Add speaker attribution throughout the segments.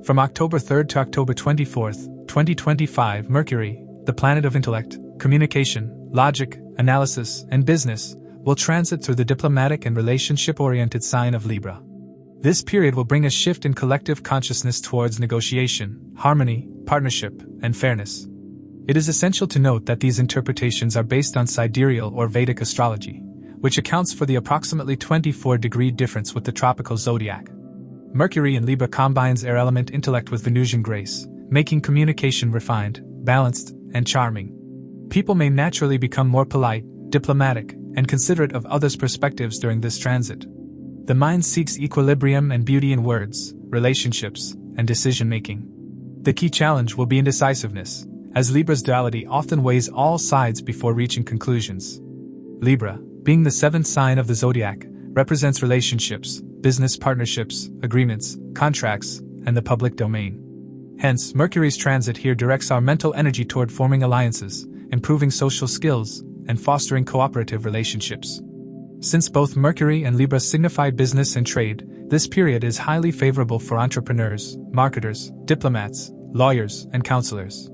Speaker 1: From October 3rd to October 24th, 2025, Mercury, the planet of intellect, communication, logic, analysis, and business, will transit through the diplomatic and relationship-oriented sign of Libra. This period will bring a shift in collective consciousness towards negotiation, harmony, partnership, and fairness. It is essential to note that these interpretations are based on sidereal or Vedic astrology, which accounts for the approximately 24-degree difference with the tropical zodiac. Mercury in Libra combines air element intellect with Venusian grace, making communication refined, balanced, and charming. People may naturally become more polite, diplomatic, and considerate of others' perspectives during this transit. The mind seeks equilibrium and beauty in words, relationships, and decision-making. The key challenge will be indecisiveness, as Libra's duality often weighs all sides before reaching conclusions. Libra, being the 7th sign of the zodiac, represents relationships, business partnerships, agreements, contracts, and the public domain. Hence, Mercury's transit here directs our mental energy toward forming alliances, improving social skills, and fostering cooperative relationships. Since both Mercury and Libra signify business and trade, this period is highly favorable for entrepreneurs, marketers, diplomats, lawyers, and counselors.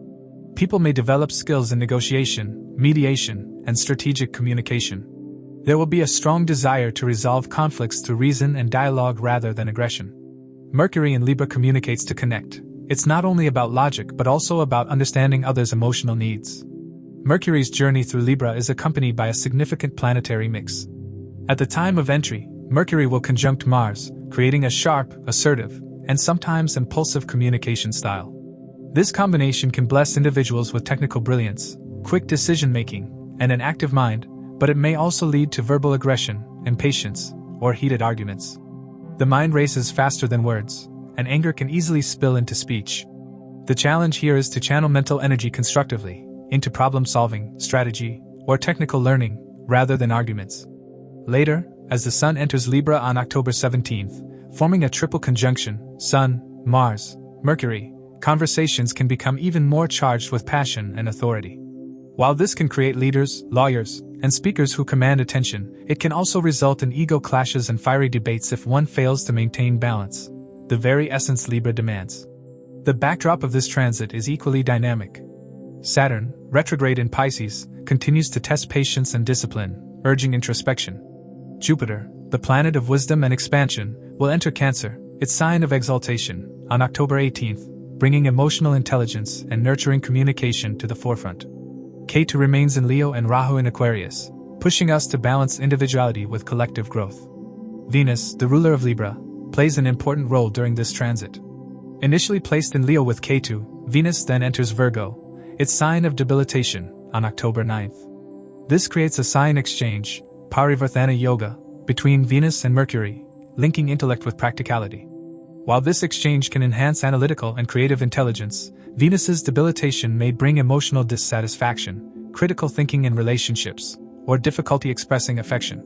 Speaker 1: People may develop skills in negotiation, mediation, and strategic communication. There will be a strong desire to resolve conflicts through reason and dialogue rather than aggression. Mercury in Libra communicates to connect. It's not only about logic but also about understanding others' emotional needs. Mercury's journey through Libra is accompanied by a significant planetary mix. At the time of entry, Mercury will conjunct Mars, creating a sharp, assertive, and sometimes impulsive communication style. This combination can bless individuals with technical brilliance, quick decision-making, and an active mind, but it may also lead to verbal aggression, impatience, or heated arguments. The mind races faster than words, and anger can easily spill into speech. The challenge here is to channel mental energy constructively, into problem-solving, strategy, or technical learning, rather than arguments. Later, as the Sun enters Libra on October 17th, forming a triple conjunction, Sun, Mars, Mercury, conversations can become even more charged with passion and authority. While this can create leaders, lawyers, and speakers who command attention, it can also result in ego clashes and fiery debates if one fails to maintain balance, the very essence Libra demands. The backdrop of this transit is equally dynamic. Saturn, retrograde in Pisces, continues to test patience and discipline, urging introspection. Jupiter, the planet of wisdom and expansion, will enter Cancer, its sign of exaltation, on October 18th, bringing emotional intelligence and nurturing communication to the forefront. Ketu remains in Leo and Rahu in Aquarius, pushing us to balance individuality with collective growth. Venus, the ruler of Libra, plays an important role during this transit. Initially placed in Leo with Ketu, Venus then enters Virgo, its sign of debilitation, on October 9th. This creates a sign exchange, Parivartana Yoga, between Venus and Mercury, linking intellect with practicality. While this exchange can enhance analytical and creative intelligence, Venus's debilitation may bring emotional dissatisfaction, critical thinking in relationships, or difficulty expressing affection.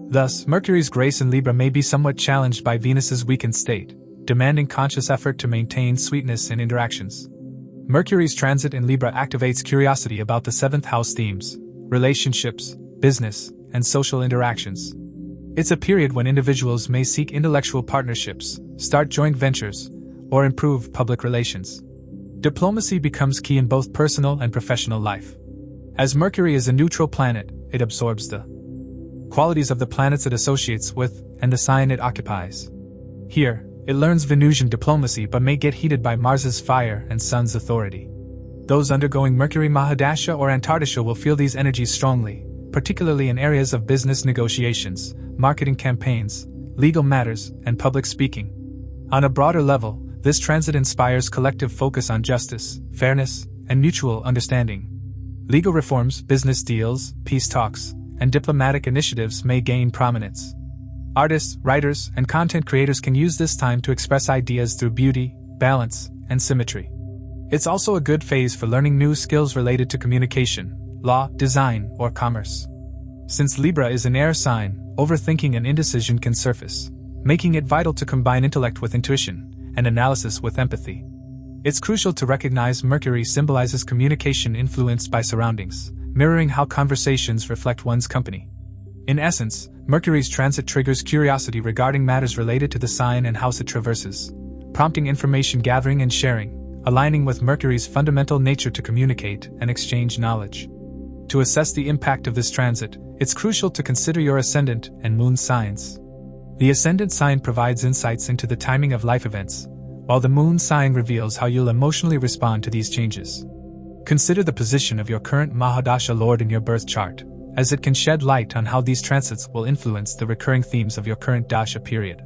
Speaker 1: Thus, Mercury's grace in Libra may be somewhat challenged by Venus's weakened state, demanding conscious effort to maintain sweetness in interactions. Mercury's transit in Libra activates curiosity about the 7th house themes, relationships, business, and social interactions. It's a period when individuals may seek intellectual partnerships, start joint ventures, or improve public relations. Diplomacy becomes key in both personal and professional life. As Mercury is a neutral planet, it absorbs the qualities of the planets it associates with and the sign it occupies. Here, it learns Venusian diplomacy but may get heated by Mars's fire and Sun's authority. Those undergoing Mercury Mahadasha or Antardasha will feel these energies strongly, particularly in areas of business negotiations, marketing campaigns, legal matters, and public speaking. On a broader level, this transit inspires collective focus on justice, fairness, and mutual understanding. Legal reforms, business deals, peace talks, and diplomatic initiatives may gain prominence. Artists, writers, and content creators can use this time to express ideas through beauty, balance, and symmetry. It's also a good phase for learning new skills related to communication, law, design, or commerce. Since Libra is an air sign, overthinking and indecision can surface, making it vital to combine intellect with intuition, and analysis with empathy. It's crucial to recognize Mercury symbolizes communication influenced by surroundings, mirroring how conversations reflect one's company. In essence, Mercury's transit triggers curiosity regarding matters related to the sign and house it traverses, prompting information gathering and sharing, aligning with Mercury's fundamental nature to communicate and exchange knowledge. To assess the impact of this transit, it's crucial to consider your ascendant and moon signs. The ascendant sign provides insights into the timing of life events, while the moon sign reveals how you'll emotionally respond to these changes. Consider the position of your current Mahadasha Lord in your birth chart, as it can shed light on how these transits will influence the recurring themes of your current dasha period.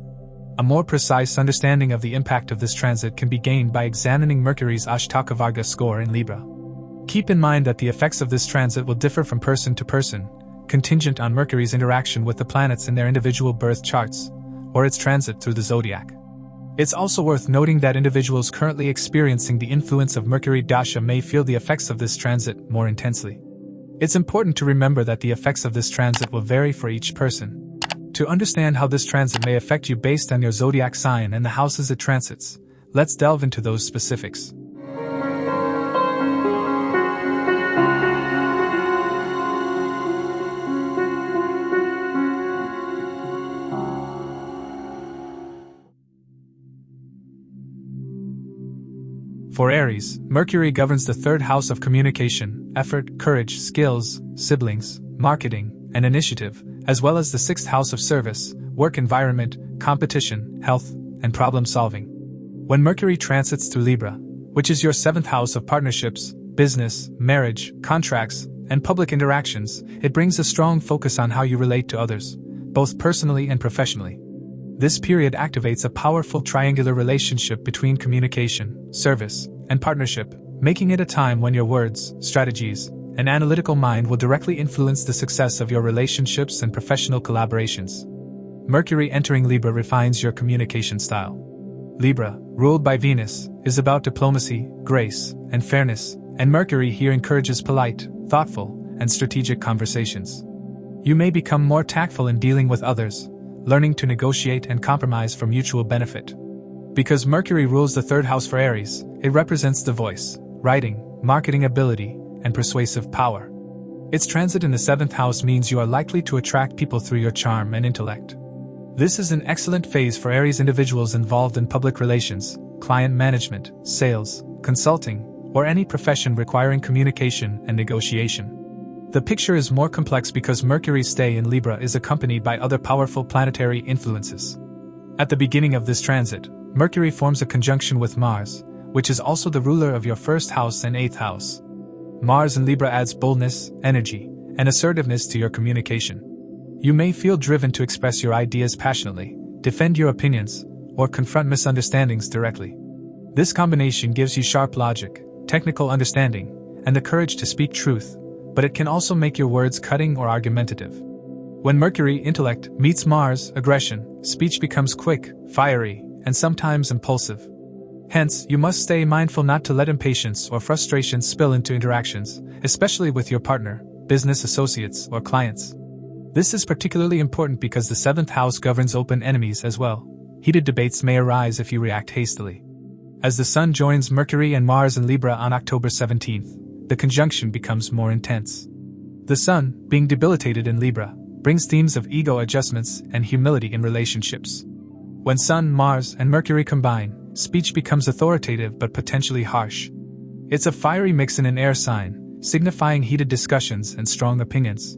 Speaker 1: A more precise understanding of the impact of this transit can be gained by examining Mercury's Ashtaka Varga score in Libra. Keep in mind that the effects of this transit will differ from person to person, contingent on Mercury's interaction with the planets in their individual birth charts, or its transit through the zodiac. It's also worth noting that individuals currently experiencing the influence of Mercury Dasha may feel the effects of this transit more intensely. It's important to remember that the effects of this transit will vary for each person. To understand how this transit may affect you based on your zodiac sign and the houses it transits, let's delve into those specifics. For Aries, Mercury governs the third house of communication, effort, courage, skills, siblings, marketing, and initiative, as well as the sixth house of service, work environment, competition, health, and problem solving. When Mercury transits through Libra, which is your seventh house of partnerships, business, marriage, contracts, and public interactions, it brings a strong focus on how you relate to others, both personally and professionally. This period activates a powerful triangular relationship between communication, service, and partnership, making it a time when your words, strategies, and analytical mind will directly influence the success of your relationships and professional collaborations. Mercury entering Libra refines your communication style. Libra, ruled by Venus, is about diplomacy, grace, and fairness, and Mercury here encourages polite, thoughtful, and strategic conversations. You may become more tactful in dealing with others, learning to negotiate and compromise for mutual benefit. Because Mercury rules the third house for Aries, it represents the voice, writing, marketing ability, and persuasive power. Its transit in the seventh house means you are likely to attract people through your charm and intellect. This is an excellent phase for Aries individuals involved in public relations, client management, sales, consulting, or any profession requiring communication and negotiation. The picture is more complex because Mercury's stay in Libra is accompanied by other powerful planetary influences. At the beginning of this transit, Mercury forms a conjunction with Mars, which is also the ruler of your first house and eighth house. Mars in Libra adds boldness, energy, and assertiveness to your communication. You may feel driven to express your ideas passionately, defend your opinions, or confront misunderstandings directly. This combination gives you sharp logic, technical understanding, and the courage to speak truth, but it can also make your words cutting or argumentative. When Mercury, intellect, meets Mars, aggression, speech becomes quick, fiery, and sometimes impulsive. Hence, you must stay mindful not to let impatience or frustration spill into interactions, especially with your partner, business associates, or clients. This is particularly important because the seventh house governs open enemies as well. Heated debates may arise if you react hastily. As the Sun joins Mercury and Mars in Libra on October 17th, the conjunction becomes more intense. The Sun, being debilitated in Libra, brings themes of ego adjustments and humility in relationships. When Sun, Mars, and Mercury combine, speech becomes authoritative but potentially harsh. It's a fiery mix in an air sign, signifying heated discussions and strong opinions.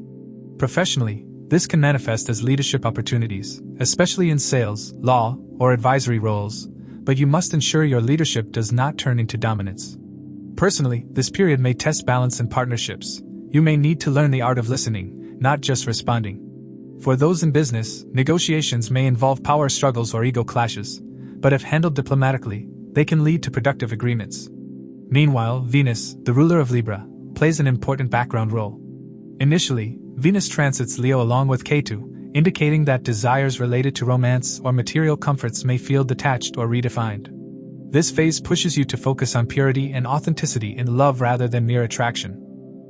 Speaker 1: Professionally, this can manifest as leadership opportunities, especially in sales, law, or advisory roles, but you must ensure your leadership does not turn into dominance. Personally, this period may test balance in partnerships. You may need to learn the art of listening, not just responding. For those in business, negotiations may involve power struggles or ego clashes, but if handled diplomatically, they can lead to productive agreements. Meanwhile, Venus, the ruler of Libra, plays an important background role. Initially, Venus transits Leo along with Ketu, indicating that desires related to romance or material comforts may feel detached or redefined. This phase pushes you to focus on purity and authenticity in love rather than mere attraction.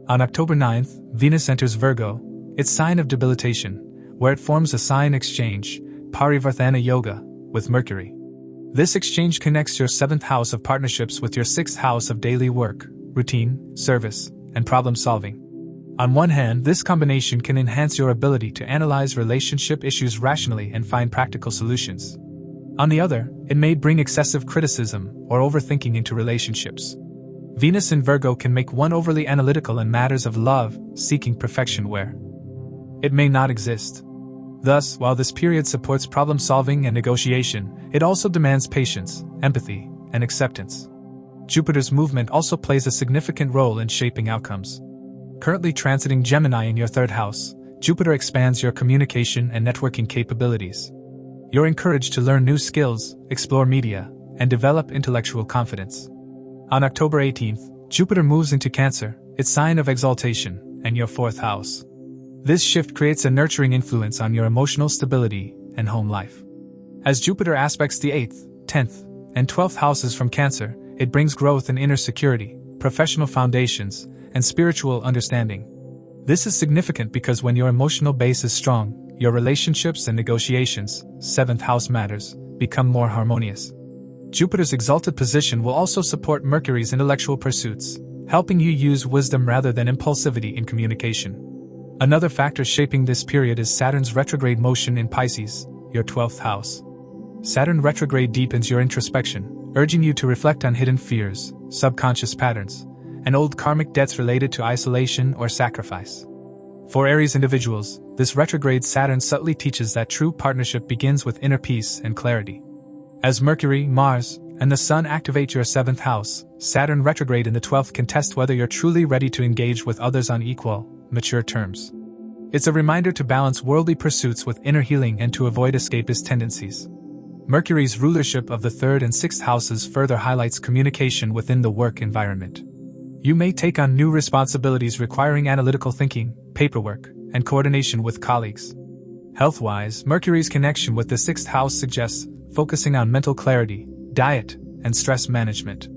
Speaker 1: On October 9th, Venus enters Virgo, its sign of debilitation, where it forms a sign exchange, Parivartana Yoga, with Mercury. This exchange connects your seventh house of partnerships with your sixth house of daily work, routine, service, and problem solving. On one hand, this combination can enhance your ability to analyze relationship issues rationally and find practical solutions. On the other, it may bring excessive criticism or overthinking into relationships. Venus in Virgo can make one overly analytical in matters of love, seeking perfection where it may not exist. Thus, while this period supports problem-solving and negotiation, it also demands patience, empathy, and acceptance. Jupiter's movement also plays a significant role in shaping outcomes. Currently transiting Gemini in your third house, Jupiter expands your communication and networking capabilities. You're encouraged to learn new skills, explore media, and develop intellectual confidence. On October 18th, Jupiter moves into Cancer, its sign of exaltation, and your fourth house. This shift creates a nurturing influence on your emotional stability and home life. As Jupiter aspects the 8th, 10th, and 12th houses from Cancer, it brings growth in inner security, professional foundations, and spiritual understanding. This is significant because when your emotional base is strong, your relationships and negotiations, 7th house matters, become more harmonious. Jupiter's exalted position will also support Mercury's intellectual pursuits, helping you use wisdom rather than impulsivity in communication. Another factor shaping this period is Saturn's retrograde motion in Pisces, your 12th house. Saturn retrograde deepens your introspection, urging you to reflect on hidden fears, subconscious patterns, and old karmic debts related to isolation or sacrifice. For Aries individuals, this retrograde Saturn subtly teaches that true partnership begins with inner peace and clarity. As Mercury, Mars, and the Sun activate your 7th house, Saturn retrograde in the 12th can test whether you're truly ready to engage with others on equal, mature terms. It's a reminder to balance worldly pursuits with inner healing and to avoid escapist tendencies. Mercury's rulership of the 3rd and 6th houses further highlights communication within the work environment. You may take on new responsibilities requiring analytical thinking, paperwork, and coordination with colleagues. Health-wise, Mercury's connection with the 6th house suggests focusing on mental clarity, diet, and stress management.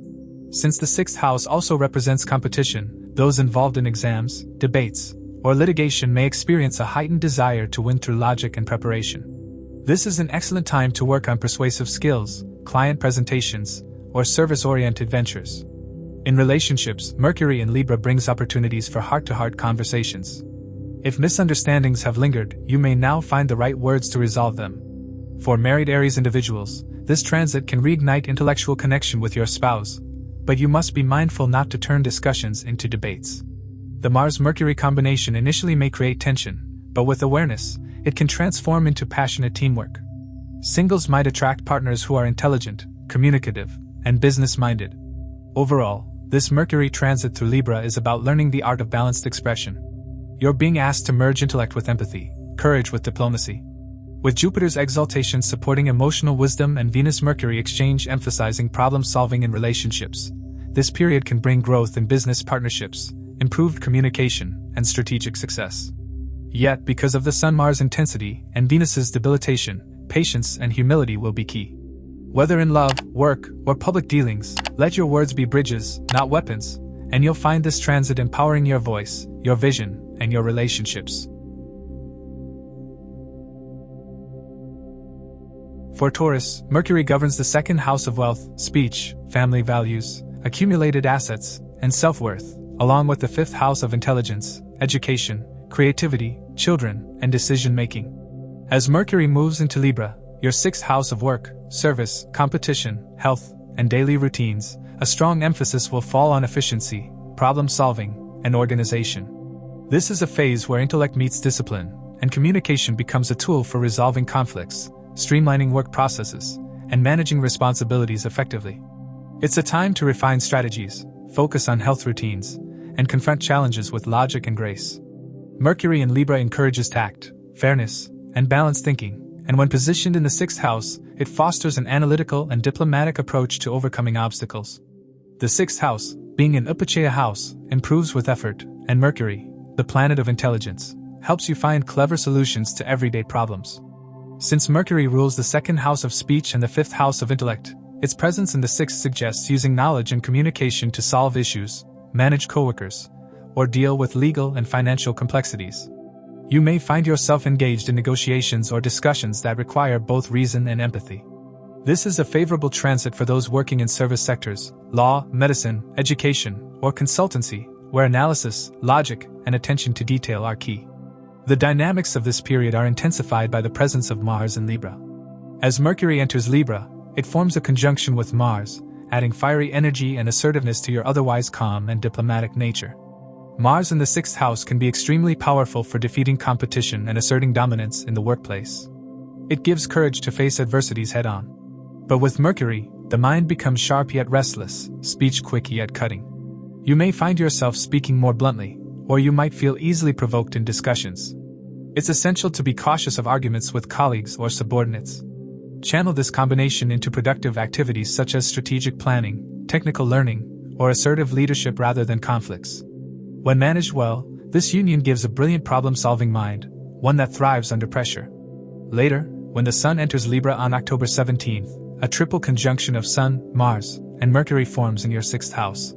Speaker 1: Since the 6th house also represents competition, those involved in exams, debates, or litigation may experience a heightened desire to win through logic and preparation. This is an excellent time to work on persuasive skills, client presentations, or service-oriented ventures. In relationships, Mercury in Libra brings opportunities for heart-to-heart conversations. If misunderstandings have lingered, you may now find the right words to resolve them. For married Aries individuals, this transit can reignite intellectual connection with your spouse, but you must be mindful not to turn discussions into debates. The Mars-Mercury combination initially may create tension, but with awareness, it can transform into passionate teamwork. Singles might attract partners who are intelligent, communicative, and business-minded. Overall, this Mercury transit through Libra is about learning the art of balanced expression. You're being asked to merge intellect with empathy, courage with diplomacy. With Jupiter's exaltation supporting emotional wisdom and Venus-Mercury exchange emphasizing problem-solving in relationships, this period can bring growth in business partnerships, improved communication, and strategic success. Yet, because of the Sun-Mars intensity and Venus's debilitation, patience and humility will be key. Whether in love, work, or public dealings, let your words be bridges, not weapons, and you'll find this transit empowering your voice, your vision, and your relationships. For Taurus, Mercury governs the 2nd house of wealth, speech, family values, accumulated assets, and self-worth, along with the 5th house of intelligence, education, creativity, children, and decision-making. As Mercury moves into Libra, your 6th house of work, service, competition, health, and daily routines, a strong emphasis will fall on efficiency, problem-solving, and organization. This is a phase where intellect meets discipline, and communication becomes a tool for resolving conflicts, streamlining work processes, and managing responsibilities effectively. It's a time to refine strategies, focus on health routines, and confront challenges with logic and grace. Mercury in Libra encourages tact, fairness, and balanced thinking, and when positioned in the 6th house, it fosters an analytical and diplomatic approach to overcoming obstacles. The 6th house, being an Upachaya house, improves with effort, and Mercury, the planet of intelligence, helps you find clever solutions to everyday problems. Since Mercury rules the 2nd house of speech and the 5th house of intellect, its presence in the 6th suggests using knowledge and communication to solve issues, manage coworkers, or deal with legal and financial complexities. You may find yourself engaged in negotiations or discussions that require both reason and empathy. This is a favorable transit for those working in service sectors, law, medicine, education, or consultancy, where analysis, logic, and attention to detail are key. The dynamics of this period are intensified by the presence of Mars in Libra. As Mercury enters Libra, it forms a conjunction with Mars, adding fiery energy and assertiveness to your otherwise calm and diplomatic nature. Mars in the 6th house can be extremely powerful for defeating competition and asserting dominance in the workplace. It gives courage to face adversities head-on. But with Mercury, the mind becomes sharp yet restless, speech quick yet cutting. You may find yourself speaking more bluntly, or you might feel easily provoked in discussions. It's essential to be cautious of arguments with colleagues or subordinates. Channel this combination into productive activities such as strategic planning, technical learning, or assertive leadership rather than conflicts. When managed well, this union gives a brilliant problem-solving mind, one that thrives under pressure. Later, when the Sun enters Libra on October 17th, a triple conjunction of Sun, Mars, and Mercury forms in your 6th house.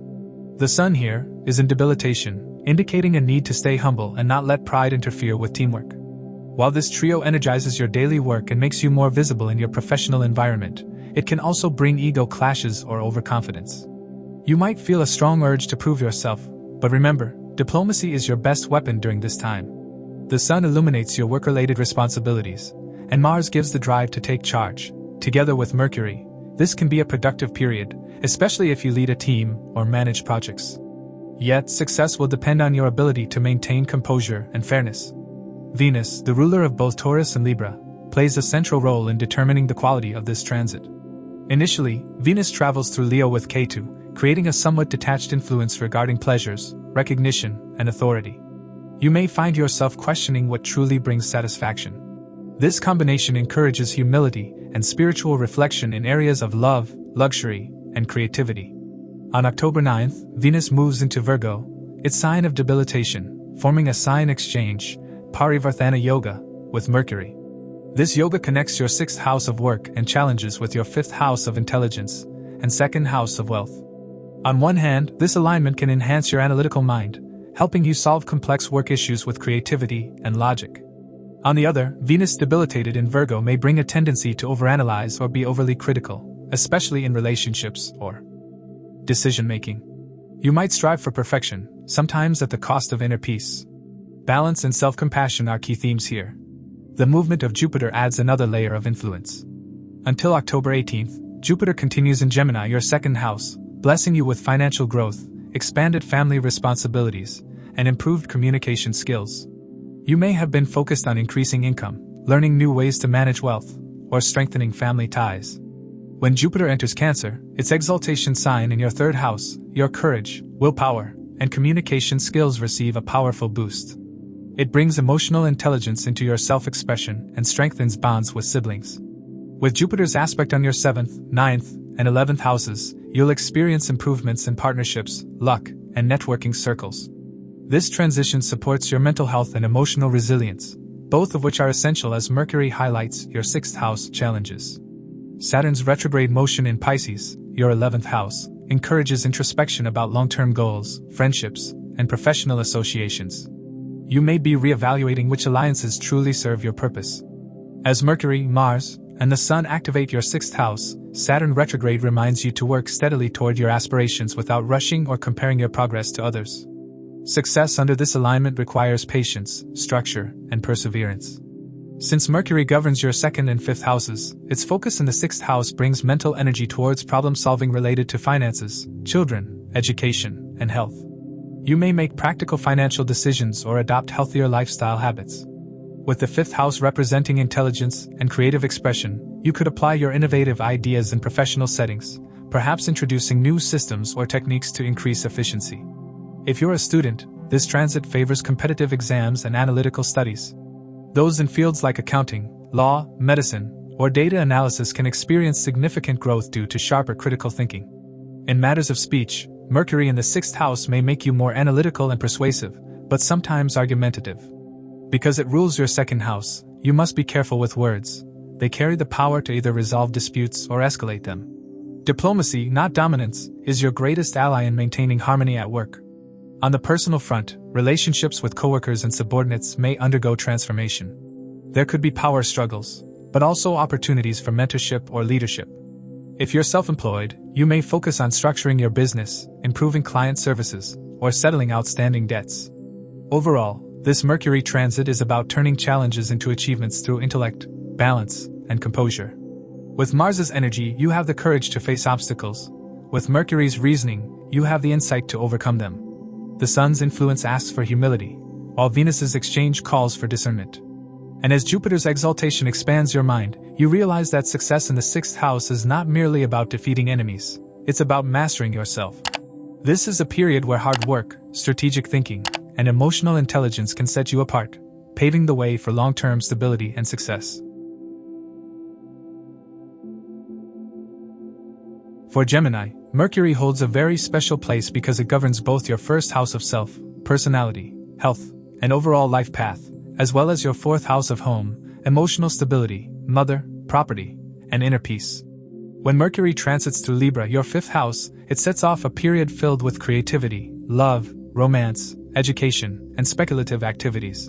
Speaker 1: The Sun here is in debilitation, indicating a need to stay humble and not let pride interfere with teamwork. While this trio energizes your daily work and makes you more visible in your professional environment, it can also bring ego clashes or overconfidence. You might feel a strong urge to prove yourself, but remember, diplomacy is your best weapon during this time. The Sun illuminates your work-related responsibilities, and Mars gives the drive to take charge. Together with Mercury, this can be a productive period, especially if you lead a team or manage projects. Yet, success will depend on your ability to maintain composure and fairness. Venus, the ruler of both Taurus and Libra, plays a central role in determining the quality of this transit. Initially, Venus travels through Leo with Ketu, creating a somewhat detached influence regarding pleasures, recognition, and authority. You may find yourself questioning what truly brings satisfaction. This combination encourages humility and spiritual reflection in areas of love, luxury, and creativity. On October 9th, Venus moves into Virgo, its sign of debilitation, forming a sign exchange, Parivartana Yoga, with Mercury. This yoga connects your 6th house of work and challenges with your 5th house of intelligence and 2nd house of wealth. On one hand, this alignment can enhance your analytical mind, helping you solve complex work issues with creativity and logic. On the other, Venus debilitated in Virgo may bring a tendency to overanalyze or be overly critical, especially in relationships or decision-making. You might strive for perfection, sometimes at the cost of inner peace. Balance and self-compassion are key themes here. The movement of Jupiter adds another layer of influence. Until October 18th, Jupiter continues in Gemini, your 2nd house, blessing you with financial growth, expanded family responsibilities, and improved communication skills. You may have been focused on increasing income, learning new ways to manage wealth, or strengthening family ties. When Jupiter enters Cancer, its exaltation sign in your 3rd house, your courage, willpower, and communication skills receive a powerful boost. It brings emotional intelligence into your self-expression and strengthens bonds with siblings. With Jupiter's aspect on your 7th, 9th, and 11th houses, you'll experience improvements in partnerships, luck, and networking circles. This transition supports your mental health and emotional resilience, both of which are essential as Mercury highlights your 6th house challenges. Saturn's retrograde motion in Pisces, your 11th house, encourages introspection about long-term goals, friendships, and professional associations. You may be reevaluating which alliances truly serve your purpose. As Mercury, Mars, and the Sun activate your 6th house, Saturn retrograde reminds you to work steadily toward your aspirations without rushing or comparing your progress to others. Success under this alignment requires patience, structure, and perseverance. Since Mercury governs your 2nd and 5th houses, its focus in the 6th house brings mental energy towards problem-solving related to finances, children, education, and health. You may make practical financial decisions or adopt healthier lifestyle habits. With the 5th house representing intelligence and creative expression, you could apply your innovative ideas in professional settings, perhaps introducing new systems or techniques to increase efficiency. If you're a student, this transit favors competitive exams and analytical studies. Those in fields like accounting, law, medicine, or data analysis can experience significant growth due to sharper critical thinking. In matters of speech, Mercury in the 6th house may make you more analytical and persuasive, but sometimes argumentative. Because it rules your 2nd house, you must be careful with words. They carry the power to either resolve disputes or escalate them. Diplomacy, not dominance, is your greatest ally in maintaining harmony at work. On the personal front, relationships with coworkers and subordinates may undergo transformation. There could be power struggles, but also opportunities for mentorship or leadership. If you're self-employed, you may focus on structuring your business, improving client services, or settling outstanding debts. Overall, this Mercury transit is about turning challenges into achievements through intellect, balance, and composure. With Mars's energy, you have the courage to face obstacles. With Mercury's reasoning, you have the insight to overcome them. The Sun's influence asks for humility, while Venus's exchange calls for discernment. And as Jupiter's exaltation expands your mind, you realize that success in the 6th house is not merely about defeating enemies, it's about mastering yourself. This is a period where hard work, strategic thinking, and emotional intelligence can set you apart, paving the way for long-term stability and success. For Gemini, Mercury holds a very special place because it governs both your 1st house of self, personality, health, and overall life path, as well as your 4th house of home, emotional stability, mother, property, and inner peace. When Mercury transits through Libra, your 5th house, it sets off a period filled with creativity, love, romance, education, and speculative activities.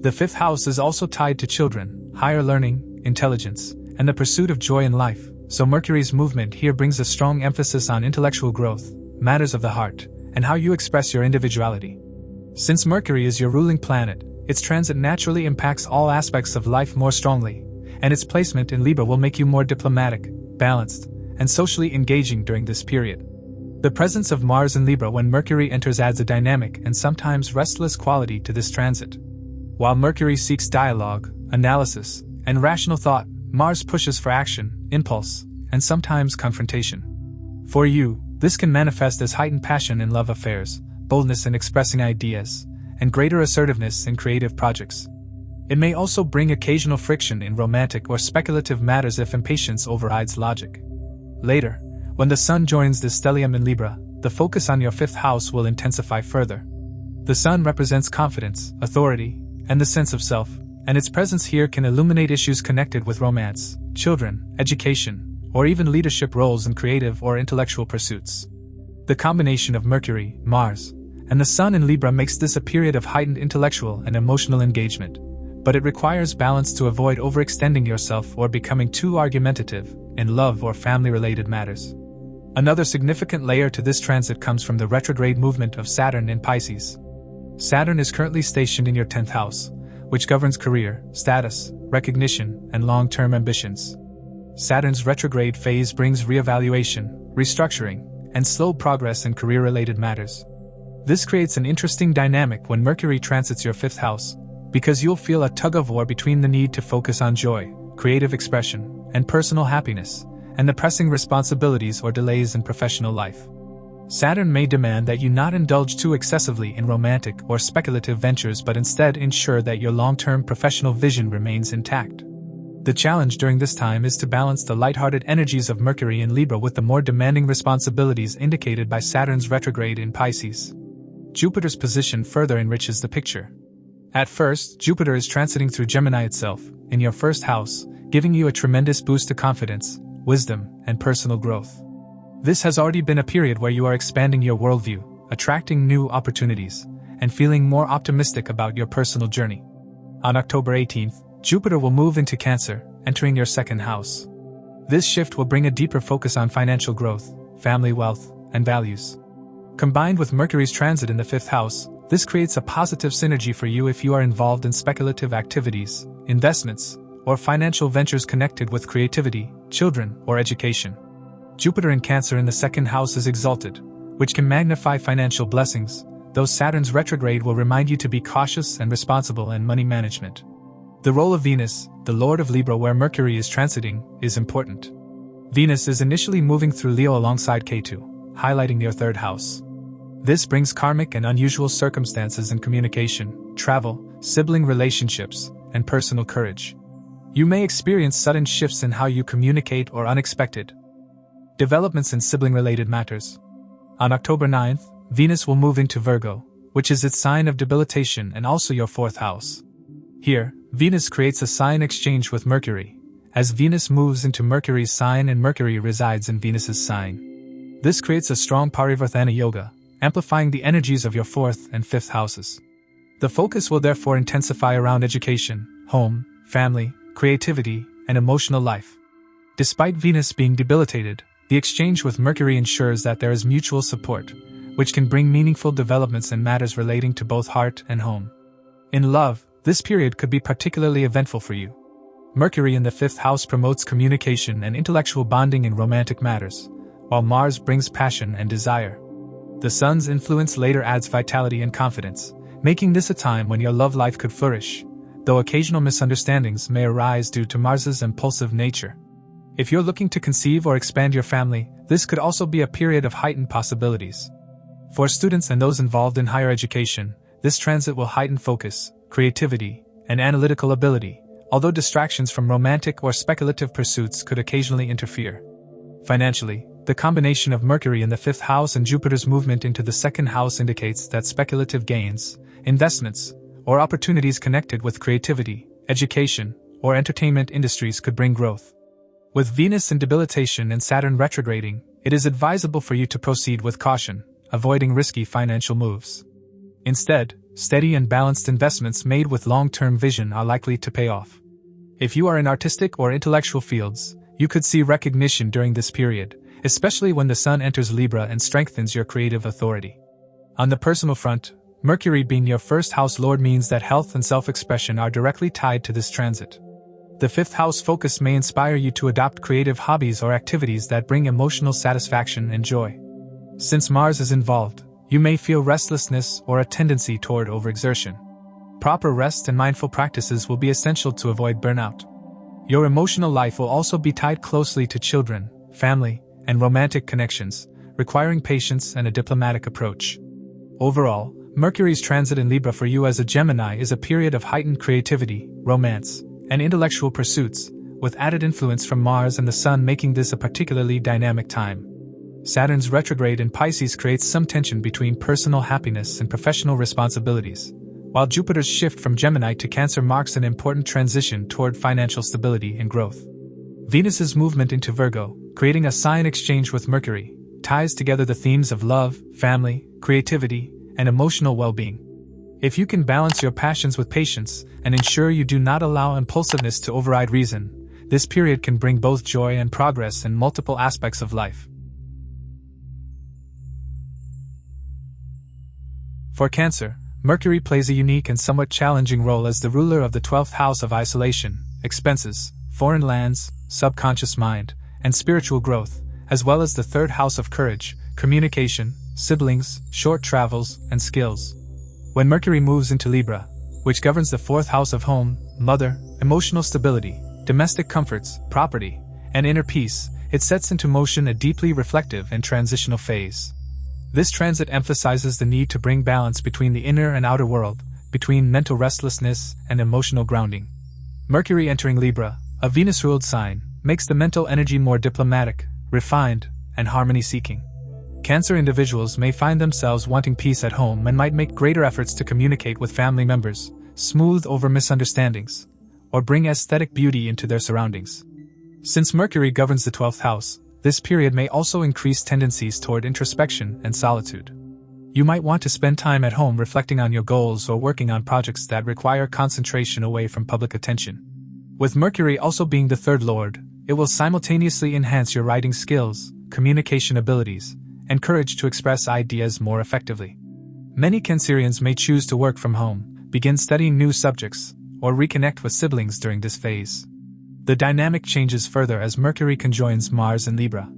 Speaker 1: The 5th house is also tied to children, higher learning, intelligence, and the pursuit of joy in life, so Mercury's movement here brings a strong emphasis on intellectual growth, matters of the heart, and how you express your individuality. Since Mercury is your ruling planet, its transit naturally impacts all aspects of life more strongly, and its placement in Libra will make you more diplomatic, balanced, and socially engaging during this period. The presence of Mars in Libra when Mercury enters adds a dynamic and sometimes restless quality to this transit. While Mercury seeks dialogue, analysis, and rational thought, Mars pushes for action, impulse, and sometimes confrontation. For you, this can manifest as heightened passion in love affairs, boldness in expressing ideas, and greater assertiveness in creative projects. It may also bring occasional friction in romantic or speculative matters if impatience overrides logic. Later, when the Sun joins the stellium in Libra, the focus on your 5th house will intensify further. The Sun represents confidence, authority, and the sense of self, and its presence here can illuminate issues connected with romance, children, education, or even leadership roles in creative or intellectual pursuits. The combination of Mercury, Mars, and the Sun in Libra makes this a period of heightened intellectual and emotional engagement, but it requires balance to avoid overextending yourself or becoming too argumentative in love or family-related matters. Another significant layer to this transit comes from the retrograde movement of Saturn in Pisces. Saturn is currently stationed in your 10th house, which governs career, status, recognition, and long-term ambitions. Saturn's retrograde phase brings reevaluation, restructuring, and slow progress in career-related matters. This creates an interesting dynamic when Mercury transits your 5th house, because you'll feel a tug-of-war between the need to focus on joy, creative expression, and personal happiness, and the pressing responsibilities or delays in professional life. Saturn may demand that you not indulge too excessively in romantic or speculative ventures but instead ensure that your long-term professional vision remains intact. The challenge during this time is to balance the lighthearted energies of Mercury in Libra with the more demanding responsibilities indicated by Saturn's retrograde in Pisces. Jupiter's position further enriches the picture. At first, Jupiter is transiting through Gemini itself, in your 1st house, giving you a tremendous boost to confidence, wisdom, and personal growth. This has already been a period where you are expanding your worldview, attracting new opportunities, and feeling more optimistic about your personal journey. On October 18th, Jupiter will move into Cancer, entering your 2nd house. This shift will bring a deeper focus on financial growth, family wealth, and values. Combined with Mercury's transit in the 5th house, this creates a positive synergy for you if you are involved in speculative activities, investments, or financial ventures connected with creativity, children, or education. Jupiter in Cancer in the 2nd house is exalted, which can magnify financial blessings, though Saturn's retrograde will remind you to be cautious and responsible in money management. The role of Venus, the Lord of Libra where Mercury is transiting, is important. Venus is initially moving through Leo alongside Ketu, highlighting your 3rd house. This brings karmic and unusual circumstances in communication, travel, sibling relationships, and personal courage. You may experience sudden shifts in how you communicate or unexpected developments in sibling-related matters. On October 9th, Venus will move into Virgo, which is its sign of debilitation and also your 4th house. Here, Venus creates a sign exchange with Mercury, as Venus moves into Mercury's sign and Mercury resides in Venus's sign. This creates a strong Parivartana yoga, amplifying the energies of your 4th and 5th houses. The focus will therefore intensify around education, home, family, creativity, and emotional life. Despite Venus being debilitated, the exchange with Mercury ensures that there is mutual support, which can bring meaningful developments in matters relating to both heart and home. In love, this period could be particularly eventful for you. Mercury in the 5th house promotes communication and intellectual bonding in romantic matters, while Mars brings passion and desire. The Sun's influence later adds vitality and confidence, making this a time when your love life could flourish, though occasional misunderstandings may arise due to Mars's impulsive nature. If you're looking to conceive or expand your family, this could also be a period of heightened possibilities. For students and those involved in higher education, this transit will heighten focus, creativity, and analytical ability, although distractions from romantic or speculative pursuits could occasionally interfere. Financially, the combination of Mercury in the 5th house and Jupiter's movement into the 2nd house indicates that speculative gains, investments, or opportunities connected with creativity, education, or entertainment industries could bring growth. With Venus in debilitation and Saturn retrograding, it is advisable for you to proceed with caution, avoiding risky financial moves. Instead, steady and balanced investments made with long-term vision are likely to pay off. If you are in artistic or intellectual fields, you could see recognition during this period, especially when the Sun enters Libra and strengthens your creative authority. On the personal front, Mercury being your 1st house lord means that health and self-expression are directly tied to this transit. The 5th house focus may inspire you to adopt creative hobbies or activities that bring emotional satisfaction and joy. Since Mars is involved, you may feel restlessness or a tendency toward overexertion. Proper rest and mindful practices will be essential to avoid burnout. Your emotional life will also be tied closely to children, family, and romantic connections, requiring patience and a diplomatic approach. Overall, Mercury's transit in Libra for you as a Gemini is a period of heightened creativity, romance, and intellectual pursuits, with added influence from Mars and the Sun making this a particularly dynamic time. Saturn's retrograde in Pisces creates some tension between personal happiness and professional responsibilities, while Jupiter's shift from Gemini to Cancer marks an important transition toward financial stability and growth. Venus's movement into Virgo, creating a sign exchange with Mercury, ties together the themes of love, family, creativity, and emotional well-being. If you can balance your passions with patience and ensure you do not allow impulsiveness to override reason, this period can bring both joy and progress in multiple aspects of life. For Cancer, Mercury plays a unique and somewhat challenging role as the ruler of the 12th house of isolation, expenses, foreign lands, subconscious mind, and spiritual growth, as well as the 3rd house of courage, communication, siblings, short travels, and skills. When Mercury moves into Libra, which governs the 4th house of home, mother, emotional stability, domestic comforts, property, and inner peace, it sets into motion a deeply reflective and transitional phase. This transit emphasizes the need to bring balance between the inner and outer world, between mental restlessness and emotional grounding. Mercury entering Libra, a Venus-ruled sign, makes the mental energy more diplomatic, refined, and harmony-seeking. Cancer individuals may find themselves wanting peace at home and might make greater efforts to communicate with family members, smooth over misunderstandings, or bring aesthetic beauty into their surroundings. Since Mercury governs the 12th house, this period may also increase tendencies toward introspection and solitude. You might want to spend time at home reflecting on your goals or working on projects that require concentration away from public attention. With Mercury also being the 3rd lord, it will simultaneously enhance your writing skills, communication abilities, and courage to express ideas more effectively. Many Cancerians may choose to work from home, begin studying new subjects, or reconnect with siblings during this phase. The dynamic changes further as Mercury conjoins Mars in Libra.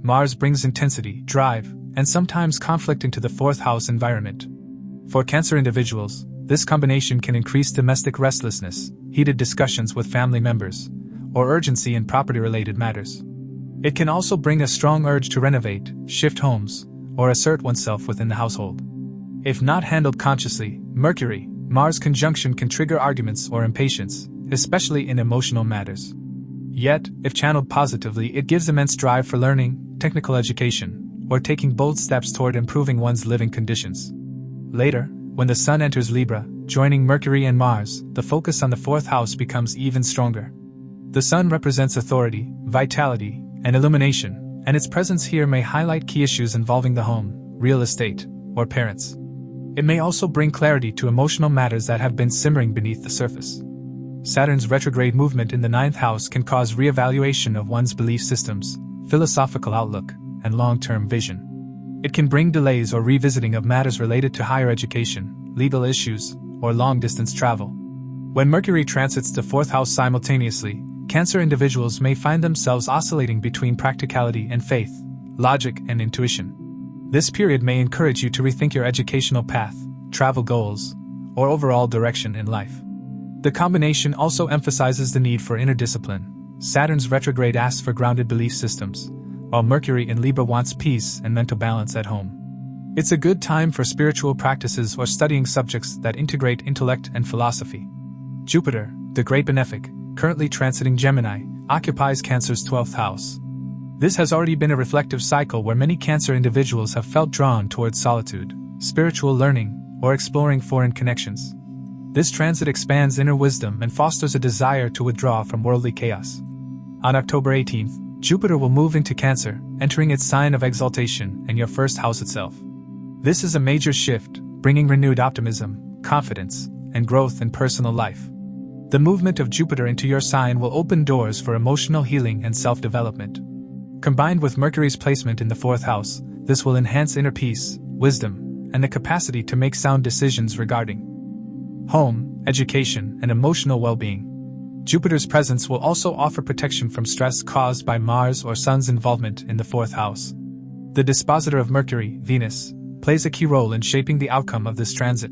Speaker 1: Mars brings intensity, drive, and sometimes conflict into the 4th house environment. For Cancer individuals, this combination can increase domestic restlessness, heated discussions with family members, or urgency in property-related matters. It can also bring a strong urge to renovate, shift homes, or assert oneself within the household. If not handled consciously, Mercury-Mars conjunction can trigger arguments or impatience, especially in emotional matters. Yet, if channeled positively, it gives immense drive for learning, technical education, or taking bold steps toward improving one's living conditions. Later, when the Sun enters Libra, joining Mercury and Mars, the focus on the 4th house becomes even stronger. The Sun represents authority, vitality, and illumination, and its presence here may highlight key issues involving the home, real estate, or parents. It may also bring clarity to emotional matters that have been simmering beneath the surface. Saturn's retrograde movement in the 9th house can cause re-evaluation of one's belief systems, philosophical outlook, and long-term vision. It can bring delays or revisiting of matters related to higher education, legal issues, or long-distance travel. When Mercury transits the 4th house simultaneously, Cancer individuals may find themselves oscillating between practicality and faith, logic and intuition. This period may encourage you to rethink your educational path, travel goals, or overall direction in life. The combination also emphasizes the need for inner discipline. Saturn's retrograde asks for grounded belief systems, while Mercury in Libra wants peace and mental balance at home. It's a good time for spiritual practices or studying subjects that integrate intellect and philosophy. Jupiter, the great benefic, currently transiting Gemini, occupies Cancer's 12th house. This has already been a reflective cycle where many Cancer individuals have felt drawn towards solitude, spiritual learning, or exploring foreign connections. This transit expands inner wisdom and fosters a desire to withdraw from worldly chaos. On October 18th, Jupiter will move into Cancer, entering its sign of exaltation and your 1st house itself. This is a major shift, bringing renewed optimism, confidence, and growth in personal life. The movement of Jupiter into your sign will open doors for emotional healing and self-development. Combined with Mercury's placement in the 4th house, this will enhance inner peace, wisdom, and the capacity to make sound decisions regarding home, education, and emotional well-being. Jupiter's presence will also offer protection from stress caused by Mars or Sun's involvement in the 4th house. The dispositor of Mercury, Venus, plays a key role in shaping the outcome of this transit.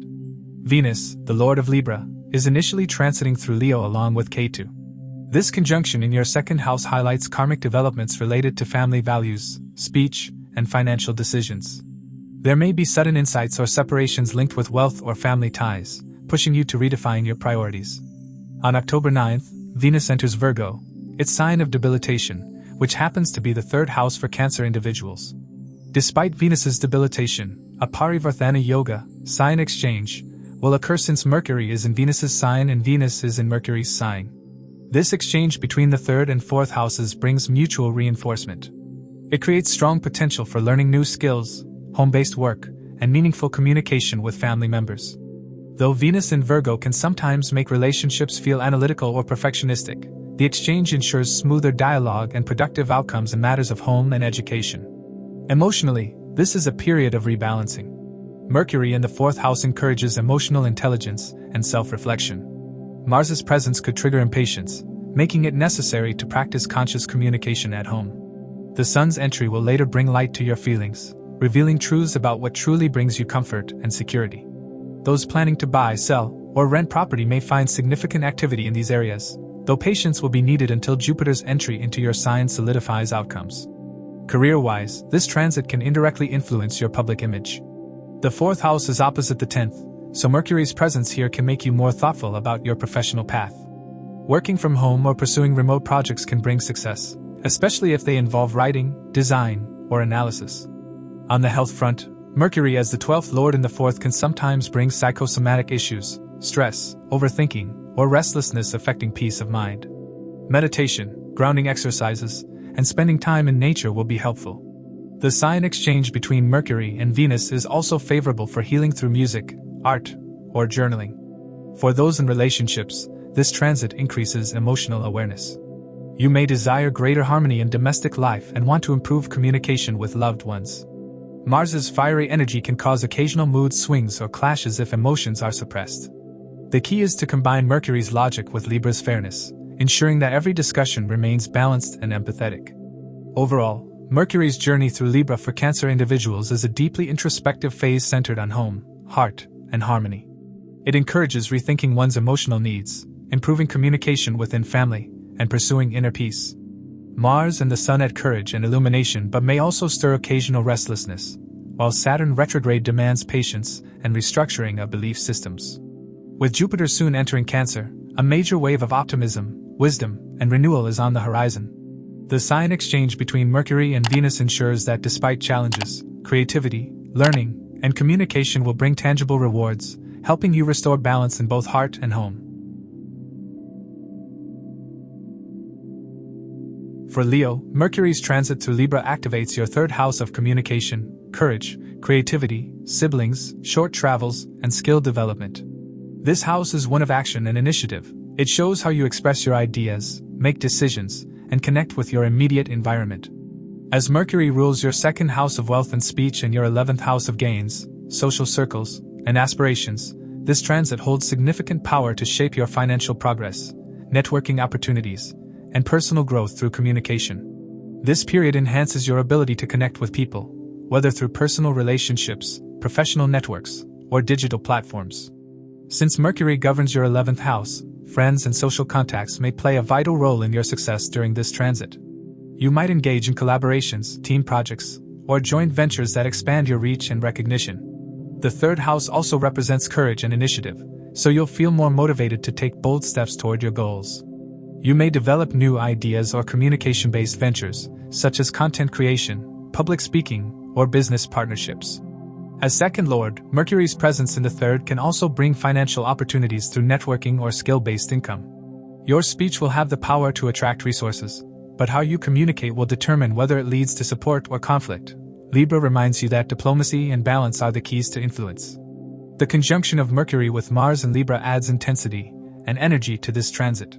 Speaker 1: Venus, the lord of Libra, is initially transiting through Leo along with Ketu. This conjunction in your 2nd house highlights karmic developments related to family values, speech, and financial decisions. There may be sudden insights or separations linked with wealth or family ties, pushing you to redefine your priorities. On October 9th, Venus enters Virgo, its sign of debilitation, which happens to be the 3rd house for Cancer individuals. Despite Venus's debilitation, a Parivartana Yoga, sign exchange, will occur since Mercury is in Venus's sign and Venus is in Mercury's sign. This exchange between the 3rd and 4th houses brings mutual reinforcement. It creates strong potential for learning new skills, home-based work, and meaningful communication with family members. Though Venus in Virgo can sometimes make relationships feel analytical or perfectionistic, the exchange ensures smoother dialogue and productive outcomes in matters of home and education. Emotionally, this is a period of rebalancing. Mercury in the 4th house encourages emotional intelligence and self-reflection. Mars's presence could trigger impatience, making it necessary to practice conscious communication at home. The Sun's entry will later bring light to your feelings, revealing truths about what truly brings you comfort and security. Those planning to buy, sell, or rent property may find significant activity in these areas, though patience will be needed until Jupiter's entry into your sign solidifies outcomes. Career-wise, this transit can indirectly influence your public image. The 4th house is opposite the 10th, so Mercury's presence here can make you more thoughtful about your professional path. Working from home or pursuing remote projects can bring success, especially if they involve writing, design, or analysis. On the health front, Mercury as the 12th lord in the 4th can sometimes bring psychosomatic issues, stress, overthinking, or restlessness affecting peace of mind. Meditation, grounding exercises, and spending time in nature will be helpful. The sign exchange between Mercury and Venus is also favorable for healing through music, art, or journaling. For those in relationships, this transit increases emotional awareness. You may desire greater harmony in domestic life and want to improve communication with loved ones. Mars's fiery energy can cause occasional mood swings or clashes if emotions are suppressed. The key is to combine Mercury's logic with Libra's fairness, ensuring that every discussion remains balanced and empathetic. Overall, Mercury's journey through Libra for Cancer individuals is a deeply introspective phase centered on home, heart, and harmony. It encourages rethinking one's emotional needs, improving communication within family, and pursuing inner peace. Mars and the Sun add courage and illumination but may also stir occasional restlessness, while Saturn retrograde demands patience and restructuring of belief systems. With Jupiter soon entering Cancer, a major wave of optimism, wisdom, and renewal is on the horizon. The sign exchange between Mercury and Venus ensures that despite challenges, creativity, learning, and communication will bring tangible rewards, helping you restore balance in both heart and home. For Leo, Mercury's transit through Libra activates your 3rd house of communication, courage, creativity, siblings, short travels, and skill development. This house is one of action and initiative. It shows how you express your ideas, make decisions, and connect with your immediate environment. As Mercury rules your 2nd house of wealth and speech and your 11th house of gains, social circles, and aspirations, This transit holds significant power to shape your financial progress, networking opportunities, and personal growth through communication. This period enhances your ability to connect with people, whether through personal relationships, professional networks, or digital platforms. Since Mercury governs your 11th house, friends and social contacts may play a vital role in your success during this transit. You might engage in collaborations, team projects, or joint ventures that expand your reach and recognition. The 3rd house also represents courage and initiative, so you'll feel more motivated to take bold steps toward your goals. You may develop new ideas or communication-based ventures, such as content creation, public speaking, or business partnerships. As second lord, Mercury's presence in the 3rd can also bring financial opportunities through networking or skill-based income. Your speech will have the power to attract resources, but how you communicate will determine whether it leads to support or conflict. Libra reminds you that diplomacy and balance are the keys to influence. The conjunction of Mercury with Mars in Libra adds intensity and energy to this transit.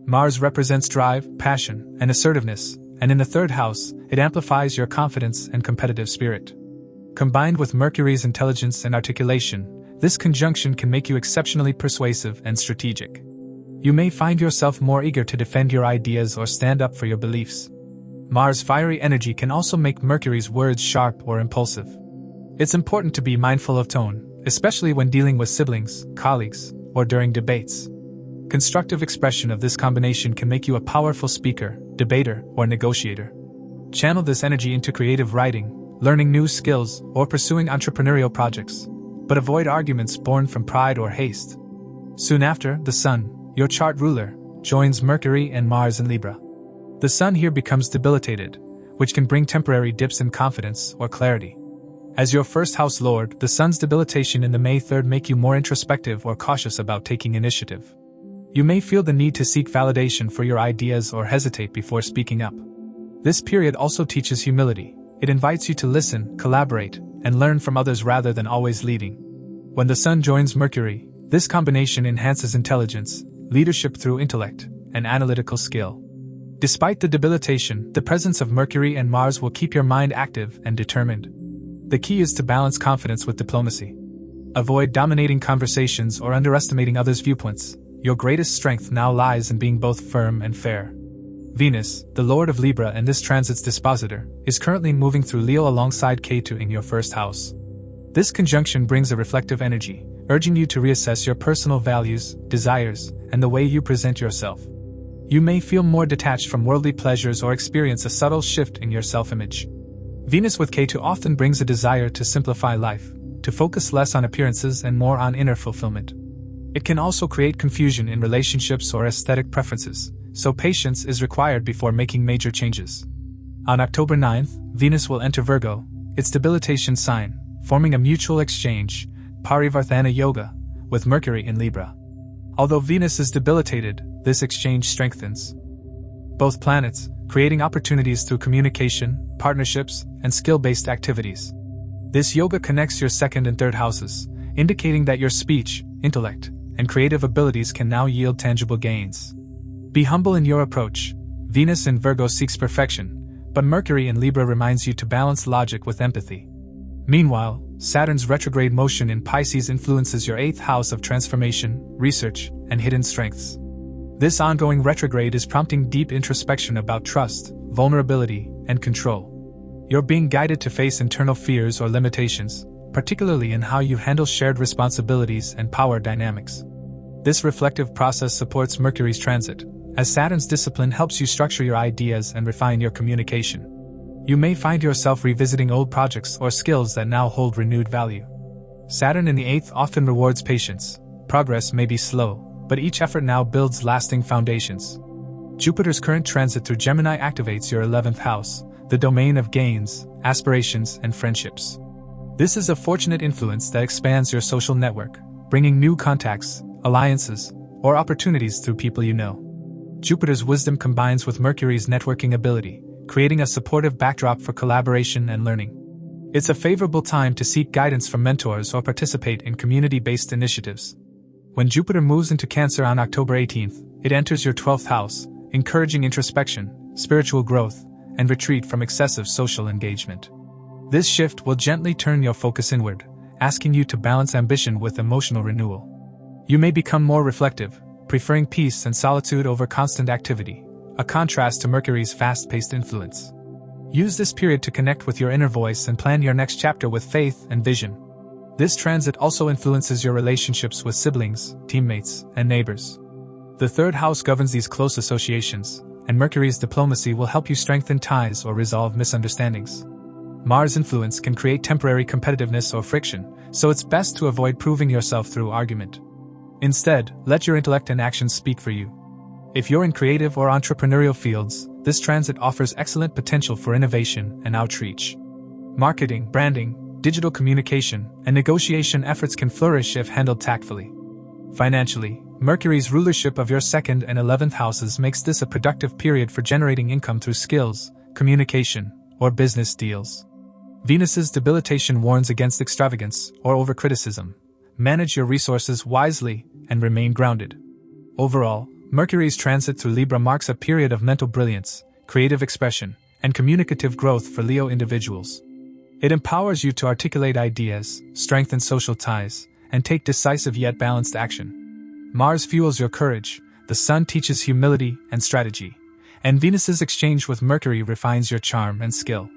Speaker 1: Mars represents drive, passion, and assertiveness, and in the 3rd house, it amplifies your confidence and competitive spirit. Combined with Mercury's intelligence and articulation, this conjunction can make you exceptionally persuasive and strategic. You may find yourself more eager to defend your ideas or stand up for your beliefs. Mars' fiery energy can also make Mercury's words sharp or impulsive. It's important to be mindful of tone, especially when dealing with siblings, colleagues, or during debates. Constructive expression of this combination can make you a powerful speaker, debater, or negotiator. Channel this energy into creative writing, learning new skills, or pursuing entrepreneurial projects, but avoid arguments born from pride or haste. Soon after, the Sun, your chart ruler, joins Mercury and Mars in Libra. The Sun here becomes debilitated, which can bring temporary dips in confidence or clarity. As your 1st house lord, the Sun's debilitation in the May 3rd make you more introspective or cautious about taking initiative. You may feel the need to seek validation for your ideas or hesitate before speaking up. This period also teaches humility. It invites you to listen, collaborate, and learn from others rather than always leading. When the Sun joins Mercury, this combination enhances intelligence, leadership through intellect, and analytical skill. Despite the debilitation, the presence of Mercury and Mars will keep your mind active and determined. The key is to balance confidence with diplomacy. Avoid dominating conversations or underestimating others' viewpoints. Your greatest strength now lies in being both firm and fair. Venus, the Lord of Libra and this transit's dispositor, is currently moving through Leo alongside Ketu in your 1st house. This conjunction brings a reflective energy, urging you to reassess your personal values, desires, and the way you present yourself. You may feel more detached from worldly pleasures or experience a subtle shift in your self-image. Venus with Ketu often brings a desire to simplify life, to focus less on appearances and more on inner fulfillment. It can also create confusion in relationships or aesthetic preferences, so patience is required before making major changes. On October 9th, Venus will enter Virgo, its debilitation sign, forming a mutual exchange, Parivartana Yoga, with Mercury in Libra. Although Venus is debilitated, this exchange strengthens both planets, creating opportunities through communication, partnerships, and skill-based activities. This yoga connects your 2nd and 3rd houses, indicating that your speech, intellect, and creative abilities can now yield tangible gains. Be humble in your approach. Venus in Virgo seeks perfection, but Mercury in Libra reminds you to balance logic with empathy. Meanwhile, Saturn's retrograde motion in Pisces influences your 8th house of transformation, research, and hidden strengths. This ongoing retrograde is prompting deep introspection about trust, vulnerability, and control. You're being guided to face internal fears or limitations, particularly in how you handle shared responsibilities and power dynamics. This reflective process supports Mercury's transit, as Saturn's discipline helps you structure your ideas and refine your communication. You may find yourself revisiting old projects or skills that now hold renewed value. Saturn in the 8th often rewards patience. Progress may be slow, but each effort now builds lasting foundations. Jupiter's current transit through Gemini activates your 11th house, the domain of gains, aspirations, and friendships. This is a fortunate influence that expands your social network, bringing new contacts, alliances, or opportunities through people you know. Jupiter's wisdom combines with Mercury's networking ability, creating a supportive backdrop for collaboration and learning. It's a favorable time to seek guidance from mentors or participate in community-based initiatives. When Jupiter moves into Cancer on October 18th, it enters your 12th house, encouraging introspection, spiritual growth, and retreat from excessive social engagement. This shift will gently turn your focus inward, asking you to balance ambition with emotional renewal. You may become more reflective, preferring peace and solitude over constant activity, a contrast to Mercury's fast-paced influence. Use this period to connect with your inner voice and plan your next chapter with faith and vision. This transit also influences your relationships with siblings, teammates, and neighbors. The third house governs these close associations, and Mercury's diplomacy will help you strengthen ties or resolve misunderstandings. Mars' influence can create temporary competitiveness or friction, so it's best to avoid proving yourself through argument. Instead, let your intellect and actions speak for you. If you're in creative or entrepreneurial fields, this transit offers excellent potential for innovation and outreach. Marketing, branding, digital communication, and negotiation efforts can flourish if handled tactfully. Financially, Mercury's rulership of your 2nd and 11th houses makes this a productive period for generating income through skills, communication, or business deals. Venus's debilitation warns against extravagance or overcriticism. Manage your resources wisely and remain grounded. Overall, Mercury's transit through Libra marks a period of mental brilliance, creative expression, and communicative growth for Leo individuals. It empowers you to articulate ideas, strengthen social ties, and take decisive yet balanced action. Mars fuels your courage, the Sun teaches humility and strategy, and Venus's exchange with Mercury refines your charm and skill.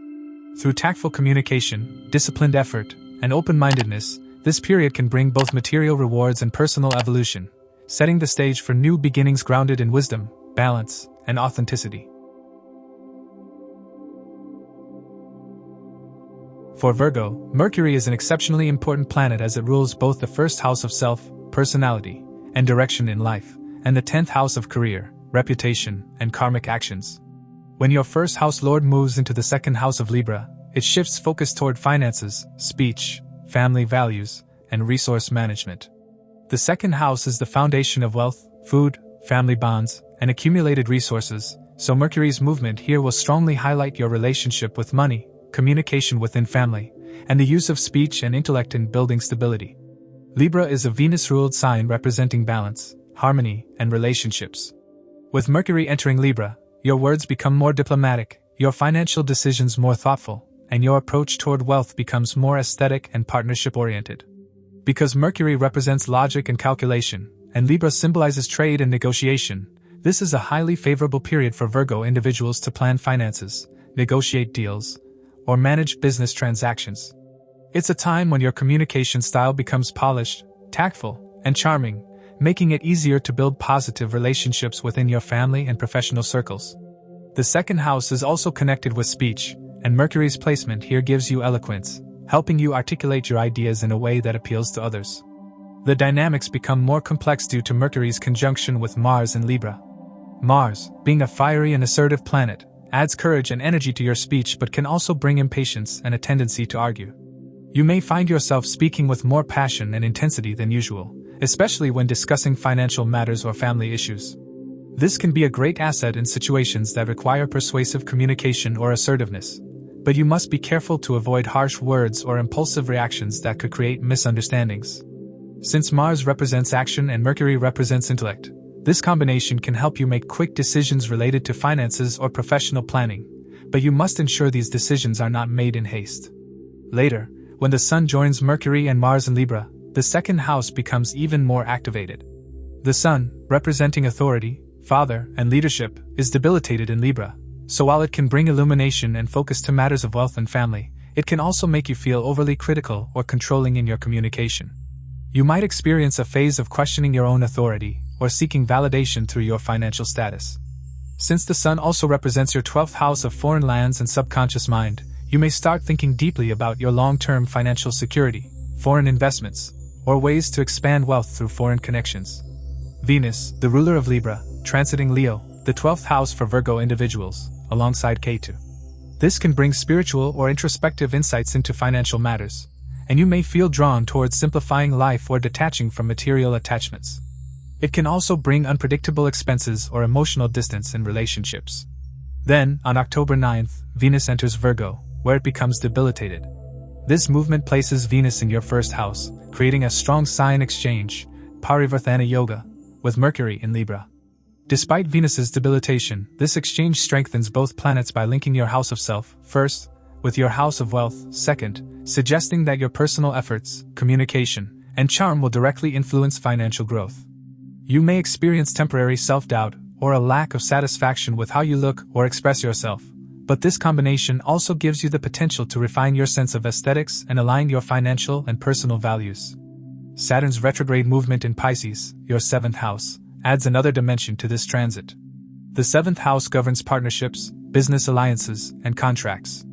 Speaker 1: Through tactful communication, disciplined effort, and open-mindedness, this period can bring both material rewards and personal evolution, setting the stage for new beginnings grounded in wisdom, balance, and authenticity. For Virgo, Mercury is an exceptionally important planet as it rules both the 1st house of self, personality, and direction in life, and the 10th house of career, reputation, and karmic actions. When your 1st house lord moves into the 2nd house of Libra, it shifts focus toward finances, speech, family values, and resource management. The 2nd house is the foundation of wealth, food, family bonds, and accumulated resources, so Mercury's movement here will strongly highlight your relationship with money, communication within family, and the use of speech and intellect in building stability. Libra is a Venus-ruled sign representing balance, harmony, and relationships. With Mercury entering Libra, your words become more diplomatic, your financial decisions more thoughtful, and your approach toward wealth becomes more aesthetic and partnership-oriented. Because Mercury represents logic and calculation, and Libra symbolizes trade and negotiation, this is a highly favorable period for Virgo individuals to plan finances, negotiate deals, or manage business transactions. It's a time when your communication style becomes polished, tactful, and charming, making it easier to build positive relationships within your family and professional circles. The 2nd house is also connected with speech, and Mercury's placement here gives you eloquence, helping you articulate your ideas in a way that appeals to others. The dynamics become more complex due to Mercury's conjunction with Mars in Libra. Mars, being a fiery and assertive planet, adds courage and energy to your speech but can also bring impatience and a tendency to argue. You may find yourself speaking with more passion and intensity than usual, especially when discussing financial matters or family issues. This can be a great asset in situations that require persuasive communication or assertiveness, but you must be careful to avoid harsh words or impulsive reactions that could create misunderstandings. Since Mars represents action and Mercury represents intellect, this combination can help you make quick decisions related to finances or professional planning, but you must ensure these decisions are not made in haste. Later, when the Sun joins Mercury and Mars in Libra, the 2nd house becomes even more activated. The Sun, representing authority, father, and leadership, is debilitated in Libra, so while it can bring illumination and focus to matters of wealth and family, it can also make you feel overly critical or controlling in your communication. You might experience a phase of questioning your own authority, or seeking validation through your financial status. Since the Sun also represents your 12th house of foreign lands and subconscious mind, you may start thinking deeply about your long-term financial security, foreign investments, or ways to expand wealth through foreign connections. Venus, the ruler of Libra, transiting Leo, the 12th house for Virgo individuals, alongside Ketu. This can bring spiritual or introspective insights into financial matters, and you may feel drawn towards simplifying life or detaching from material attachments. It can also bring unpredictable expenses or emotional distance in relationships. Then, on October 9th, Venus enters Virgo, where it becomes debilitated. This movement places Venus in your 1st house, creating a strong sign exchange, Parivartana Yoga, with Mercury in Libra. Despite Venus's debilitation, this exchange strengthens both planets by linking your house of self, 1st, with your house of wealth, second, suggesting that your personal efforts, communication, and charm will directly influence financial growth. You may experience temporary self-doubt or a lack of satisfaction with how you look or express yourself, but this combination also gives you the potential to refine your sense of aesthetics and align your financial and personal values. Saturn's retrograde movement in Pisces, your 7th house, adds another dimension to this transit. The 7th house governs partnerships, business alliances, and contracts.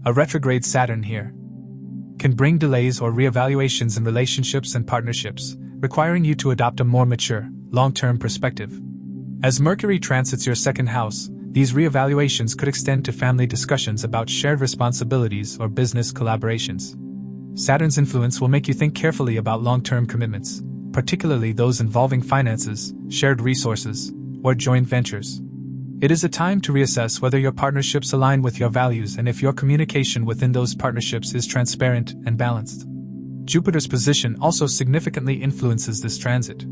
Speaker 1: A retrograde Saturn here can bring delays or reevaluations in relationships and partnerships, requiring you to adopt a more mature, long-term perspective. As Mercury transits your 2nd house, these reevaluations could extend to family discussions about shared responsibilities or business collaborations. Saturn's influence will make you think carefully about long-term commitments, particularly those involving finances, shared resources, or joint ventures. It is a time to reassess whether your partnerships align with your values and if your communication within those partnerships is transparent and balanced. Jupiter's position also significantly influences this transit.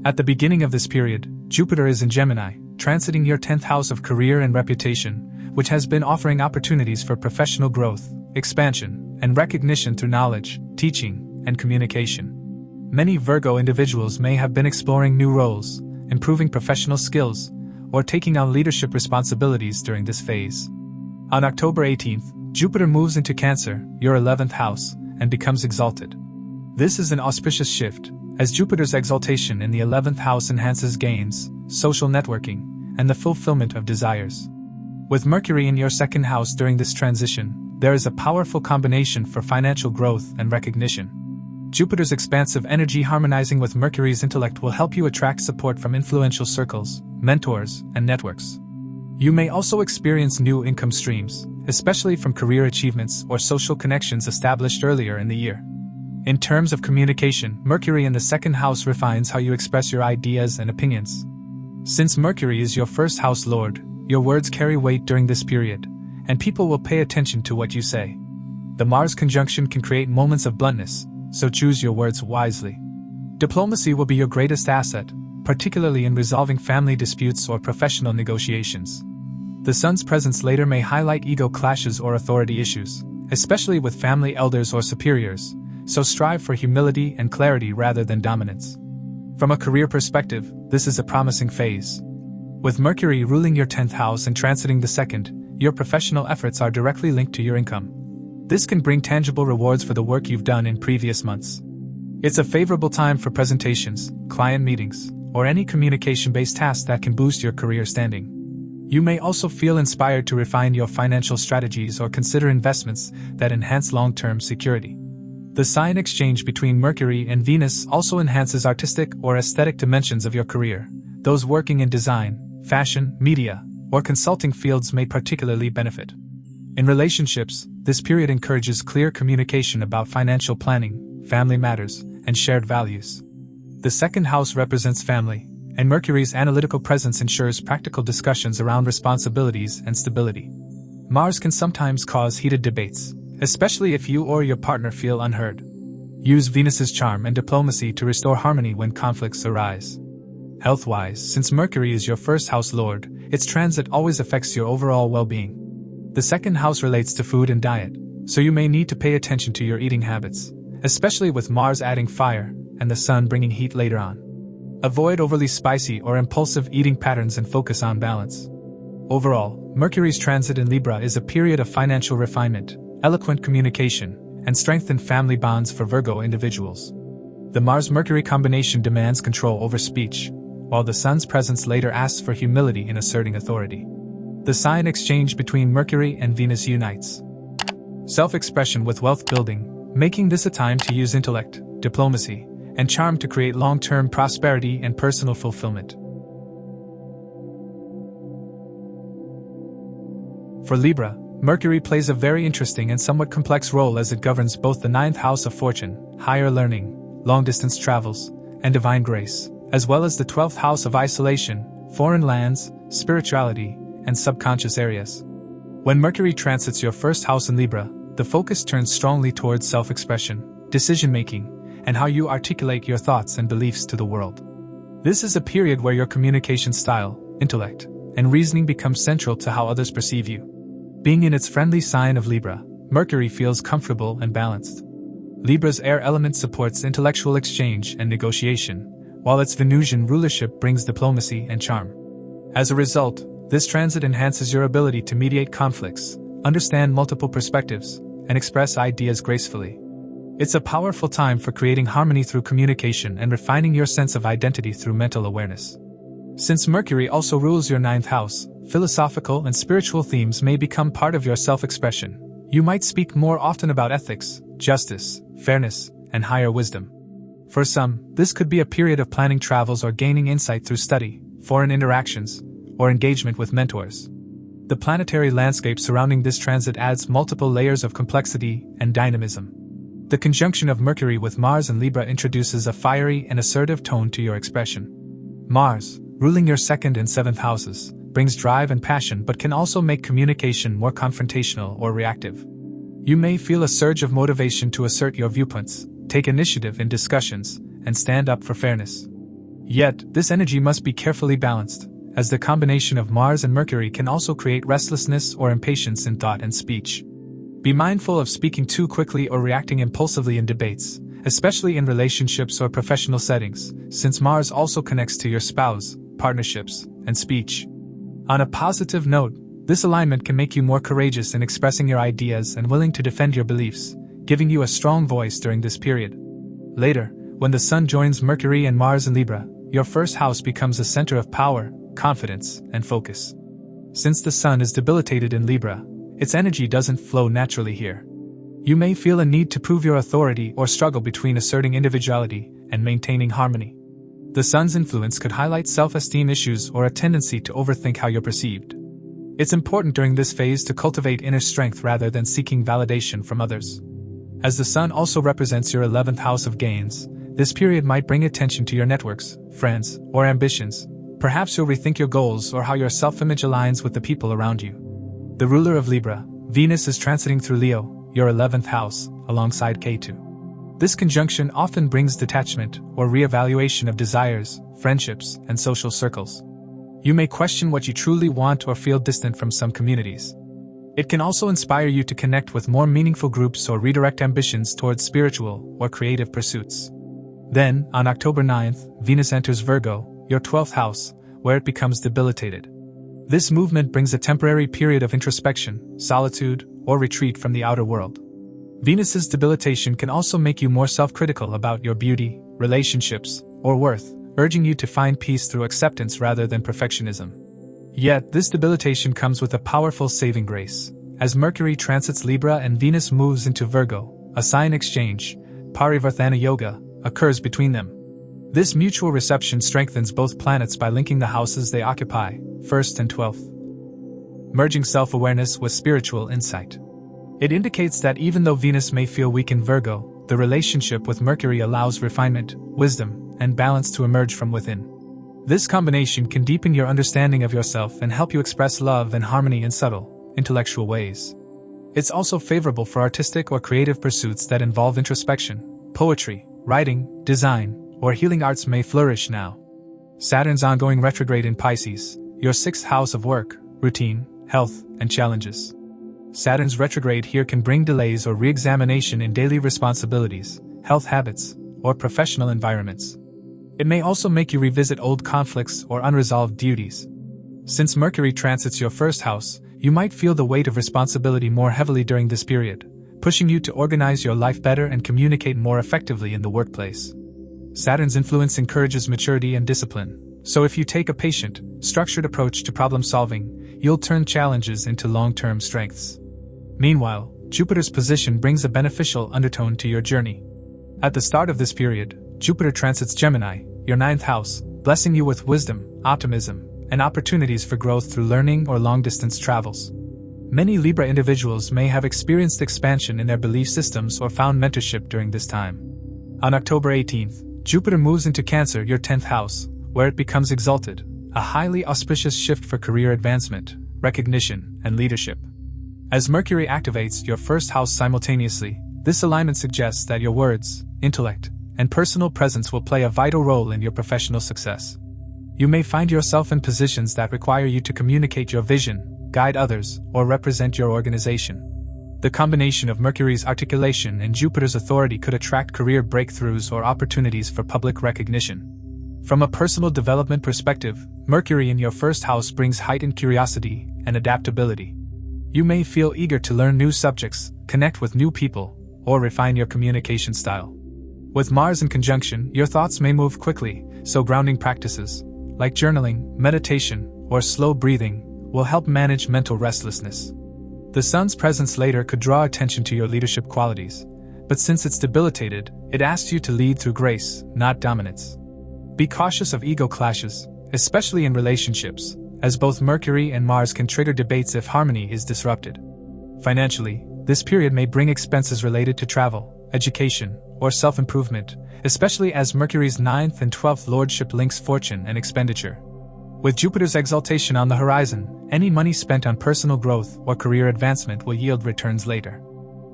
Speaker 1: At the beginning of this period, Jupiter is in Gemini, transiting your 10th house of career and reputation, which has been offering opportunities for professional growth, expansion, and recognition through knowledge, teaching, and communication. Many Virgo individuals may have been exploring new roles, improving professional skills, or taking on leadership responsibilities during this phase. On October 18th, Jupiter moves into Cancer, your 11th house, and becomes exalted. This is an auspicious shift, as Jupiter's exaltation in the 11th house enhances gains, social networking, and the fulfillment of desires. With Mercury in your 2nd house during this transition, there is a powerful combination for financial growth and recognition. Jupiter's expansive energy harmonizing with Mercury's intellect will help you attract support from influential circles, mentors, and networks. You may also experience new income streams, especially from career achievements or social connections established earlier in the year. In terms of communication, Mercury in the 2nd house refines how you express your ideas and opinions. Since Mercury is your 1st house lord, your words carry weight during this period, and people will pay attention to what you say. The Mars conjunction can create moments of bluntness, so choose your words wisely. Diplomacy will be your greatest asset, particularly in resolving family disputes or professional negotiations. The Sun's presence later may highlight ego clashes or authority issues, especially with family elders or superiors, so strive for humility and clarity rather than dominance. From a career perspective, this is a promising phase. With Mercury ruling your 10th house and transiting the 2nd, your professional efforts are directly linked to your income. This can bring tangible rewards for the work you've done in previous months. It's a favorable time for presentations, client meetings, or any communication-based tasks that can boost your career standing. You may also feel inspired to refine your financial strategies or consider investments that enhance long-term security. The sign exchange between Mercury and Venus also enhances artistic or aesthetic dimensions of your career. Those working in design, fashion, media, or consulting fields may particularly benefit. In relationships, this period encourages clear communication about financial planning, family matters, and shared values. The 2nd house represents family, and Mercury's analytical presence ensures practical discussions around responsibilities and stability. Mars can sometimes cause heated debates, especially if you or your partner feel unheard. Use Venus's charm and diplomacy to restore harmony when conflicts arise. Health-wise, since Mercury is your 1st house lord, its transit always affects your overall well-being. The 2nd house relates to food and diet, so you may need to pay attention to your eating habits, especially with Mars adding fire and the Sun bringing heat later on. Avoid overly spicy or impulsive eating patterns and focus on balance. Overall, Mercury's transit in Libra is a period of financial refinement, eloquent communication, and strengthened family bonds for Virgo individuals. The Mars-Mercury combination demands control over speech, while the Sun's presence later asks for humility in asserting authority. The sign exchange between Mercury and Venus unites self-expression with wealth building, making this a time to use intellect, diplomacy, and charm to create long-term prosperity and personal fulfillment. For Libra, Mercury plays a very interesting and somewhat complex role as it governs both the 9th house of fortune, higher learning, long-distance travels, and divine grace, as well as the 12th house of isolation, foreign lands, spirituality, and subconscious areas. When Mercury transits your 1st house in Libra, the focus turns strongly towards self-expression, decision-making, and how you articulate your thoughts and beliefs to the world. This is a period where your communication style, intellect, and reasoning become central to how others perceive you. Being in its friendly sign of Libra, Mercury feels comfortable and balanced. Libra's air element supports intellectual exchange and negotiation, while its Venusian rulership brings diplomacy and charm. As a result, this transit enhances your ability to mediate conflicts, understand multiple perspectives, and express ideas gracefully. It's a powerful time for creating harmony through communication and refining your sense of identity through mental awareness. Since Mercury also rules your 9th house, philosophical and spiritual themes may become part of your self-expression. You might speak more often about ethics, justice, fairness, and higher wisdom. For some, this could be a period of planning travels or gaining insight through study, foreign interactions, or engagement with mentors. The planetary landscape surrounding this transit adds multiple layers of complexity and dynamism. The conjunction of Mercury with Mars and Libra introduces a fiery and assertive tone to your expression. Mars, ruling your 2nd and 7th houses, brings drive and passion but can also make communication more confrontational or reactive. You may feel a surge of motivation to assert your viewpoints, take initiative in discussions, and stand up for fairness. Yet, this energy must be carefully balanced, as the combination of Mars and Mercury can also create restlessness or impatience in thought and speech. Be mindful of speaking too quickly or reacting impulsively in debates, especially in relationships or professional settings, since Mars also connects to your spouse, partnerships, and speech. On a positive note, this alignment can make you more courageous in expressing your ideas and willing to defend your beliefs, giving you a strong voice during this period. Later, when the Sun joins Mercury and Mars in Libra, your 1st house becomes a center of power, confidence, and focus. Since the Sun is debilitated in Libra, its energy doesn't flow naturally here. You may feel a need to prove your authority or struggle between asserting individuality and maintaining harmony. The Sun's influence could highlight self-esteem issues or a tendency to overthink how you're perceived. It's important during this phase to cultivate inner strength rather than seeking validation from others. As the Sun also represents your 11th house of gains, this period might bring attention to your networks, friends, or ambitions. Perhaps you'll rethink your goals or how your self-image aligns with the people around you. The ruler of Libra, Venus, is transiting through Leo, your 11th house, alongside Ketu. This conjunction often brings detachment or reevaluation of desires, friendships, and social circles. You may question what you truly want or feel distant from some communities. It can also inspire you to connect with more meaningful groups or redirect ambitions towards spiritual or creative pursuits. Then, on October 9th, Venus enters Virgo, your 12th house, where it becomes debilitated. This movement brings a temporary period of introspection, solitude, or retreat from the outer world. Venus's debilitation can also make you more self-critical about your beauty, relationships, or worth, urging you to find peace through acceptance rather than perfectionism. Yet, this debilitation comes with a powerful saving grace. As Mercury transits Libra and Venus moves into Virgo, a sign exchange, Parivartana Yoga, occurs between them. This mutual reception strengthens both planets by linking the houses they occupy, 1st and 12th, merging self-awareness with spiritual insight. It indicates that even though Venus may feel weak in Virgo, the relationship with Mercury allows refinement, wisdom, and balance to emerge from within. This combination can deepen your understanding of yourself and help you express love and harmony in subtle, intellectual ways. It's also favorable for artistic or creative pursuits that involve introspection. Poetry, writing, design, or healing arts may flourish now. Saturn's ongoing retrograde in Pisces, your 6th house of work, routine, health, and challenges. Saturn's retrograde here can bring delays or re-examination in daily responsibilities, health habits, or professional environments. It may also make you revisit old conflicts or unresolved duties. Since Mercury transits your 1st house, you might feel the weight of responsibility more heavily during this period, pushing you to organize your life better and communicate more effectively in the workplace. Saturn's influence encourages maturity and discipline, so if you take a patient, structured approach to problem solving, you'll turn challenges into long-term strengths. Meanwhile, Jupiter's position brings a beneficial undertone to your journey. At the start of this period, Jupiter transits Gemini, your 9th house, blessing you with wisdom, optimism, and opportunities for growth through learning or long-distance travels. Many Libra individuals may have experienced expansion in their belief systems or found mentorship during this time. On October 18th, Jupiter moves into Cancer, your 10th house, where it becomes exalted, a highly auspicious shift for career advancement, recognition, and leadership. As Mercury activates your 1st house simultaneously, this alignment suggests that your words, intellect, and personal presence will play a vital role in your professional success. You may find yourself in positions that require you to communicate your vision, guide others, or represent your organization. The combination of Mercury's articulation and Jupiter's authority could attract career breakthroughs or opportunities for public recognition. From a personal development perspective, Mercury in your first house brings heightened curiosity and adaptability. You may feel eager to learn new subjects, connect with new people, or refine your communication style. With Mars in conjunction, your thoughts may move quickly, so grounding practices, like journaling, meditation, or slow breathing, will help manage mental restlessness. The Sun's presence later could draw attention to your leadership qualities, but since it's debilitated, it asks you to lead through grace, not dominance. Be cautious of ego clashes, especially in relationships, as both Mercury and Mars can trigger debates if harmony is disrupted. Financially, this period may bring expenses related to travel, education, or self-improvement, especially as Mercury's 9th and 12th lordship links fortune and expenditure. With Jupiter's exaltation on the horizon, any money spent on personal growth or career advancement will yield returns later.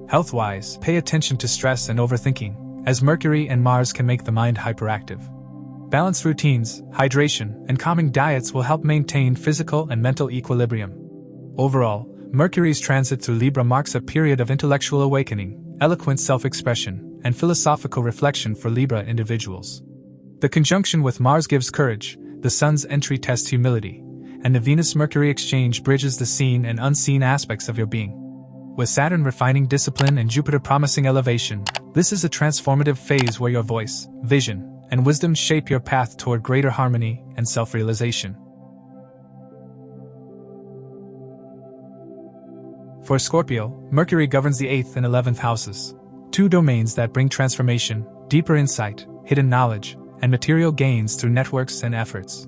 Speaker 1: Health-wise, pay attention to stress and overthinking, as Mercury and Mars can make the mind hyperactive. Balanced routines, hydration, and calming diets will help maintain physical and mental equilibrium. Overall, Mercury's transit through Libra marks a period of intellectual awakening, eloquent self-expression, and philosophical reflection for Libra individuals. The conjunction with Mars gives courage, the Sun's entry tests humility, and the Venus-Mercury exchange bridges the seen and unseen aspects of your being. With Saturn refining discipline and Jupiter promising elevation, this is a transformative phase where your voice, vision, and wisdom shape your path toward greater harmony and self-realization. For Scorpio, Mercury governs the 8th and 11th houses, two domains that bring transformation, deeper insight, hidden knowledge, and material gains through networks and efforts.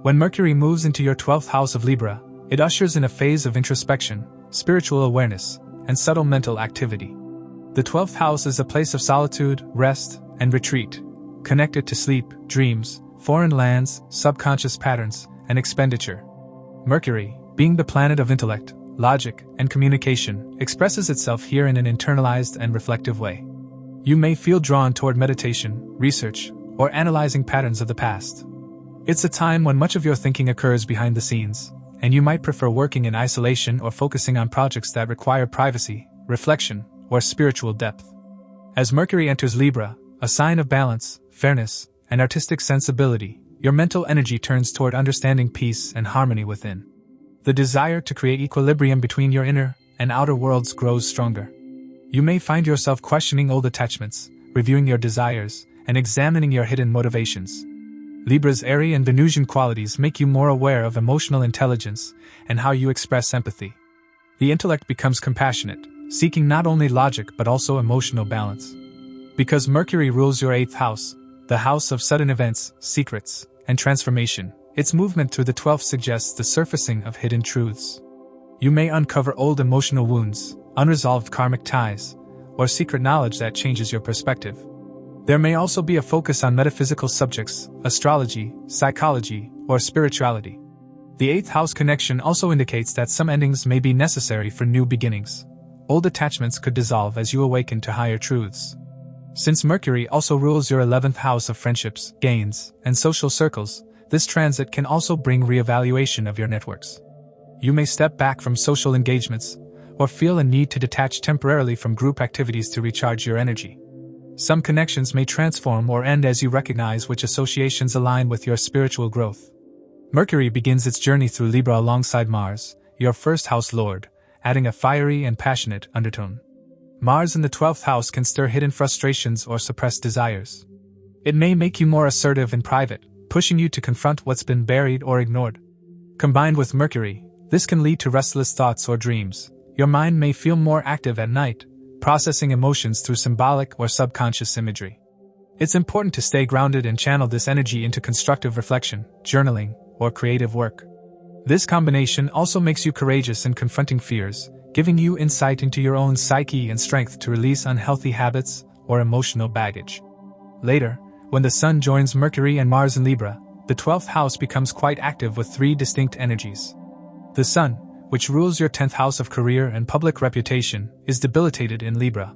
Speaker 1: When Mercury moves into your 12th house of Libra, it ushers in a phase of introspection, spiritual awareness, and subtle mental activity. The 12th house is a place of solitude, rest, and retreat, connected to sleep, dreams, foreign lands, subconscious patterns, and expenditure. Mercury, being the planet of intellect, logic, and communication, expresses itself here in an internalized and reflective way. You may feel drawn toward meditation, research, or analyzing patterns of the past. It's a time when much of your thinking occurs behind the scenes, and you might prefer working in isolation or focusing on projects that require privacy, reflection, or spiritual depth. As Mercury enters Libra, a sign of balance, fairness, and artistic sensibility, your mental energy turns toward understanding peace and harmony within. The desire to create equilibrium between your inner and outer worlds grows stronger. You may find yourself questioning old attachments, reviewing your desires, and examining your hidden motivations. Libra's airy and Venusian qualities make you more aware of emotional intelligence and how you express empathy. The intellect becomes compassionate, seeking not only logic but also emotional balance. Because Mercury rules your 8th house, the house of sudden events, secrets, and transformation, its movement through the 12th suggests the surfacing of hidden truths. You may uncover old emotional wounds, unresolved karmic ties, or secret knowledge that changes your perspective. There may also be a focus on metaphysical subjects, astrology, psychology, or spirituality. The 8th house connection also indicates that some endings may be necessary for new beginnings. Old attachments could dissolve as you awaken to higher truths. Since Mercury also rules your 11th house of friendships, gains, and social circles, this transit can also bring reevaluation of your networks. You may step back from social engagements, or feel a need to detach temporarily from group activities to recharge your energy. Some connections may transform or end as you recognize which associations align with your spiritual growth. Mercury begins its journey through Libra alongside Mars, your first house lord, adding a fiery and passionate undertone. Mars in the 12th house can stir hidden frustrations or suppressed desires. It may make you more assertive in private, pushing you to confront what's been buried or ignored. Combined with Mercury, this can lead to restless thoughts or dreams. Your mind may feel more active at night, processing emotions through symbolic or subconscious imagery. It's important to stay grounded and channel this energy into constructive reflection, journaling, or creative work. This combination also makes you courageous in confronting fears, giving you insight into your own psyche and strength to release unhealthy habits or emotional baggage. Later, when the Sun joins Mercury and Mars in Libra, the 12th house becomes quite active with three distinct energies. The Sun, which rules your 10th house of career and public reputation, is debilitated in Libra.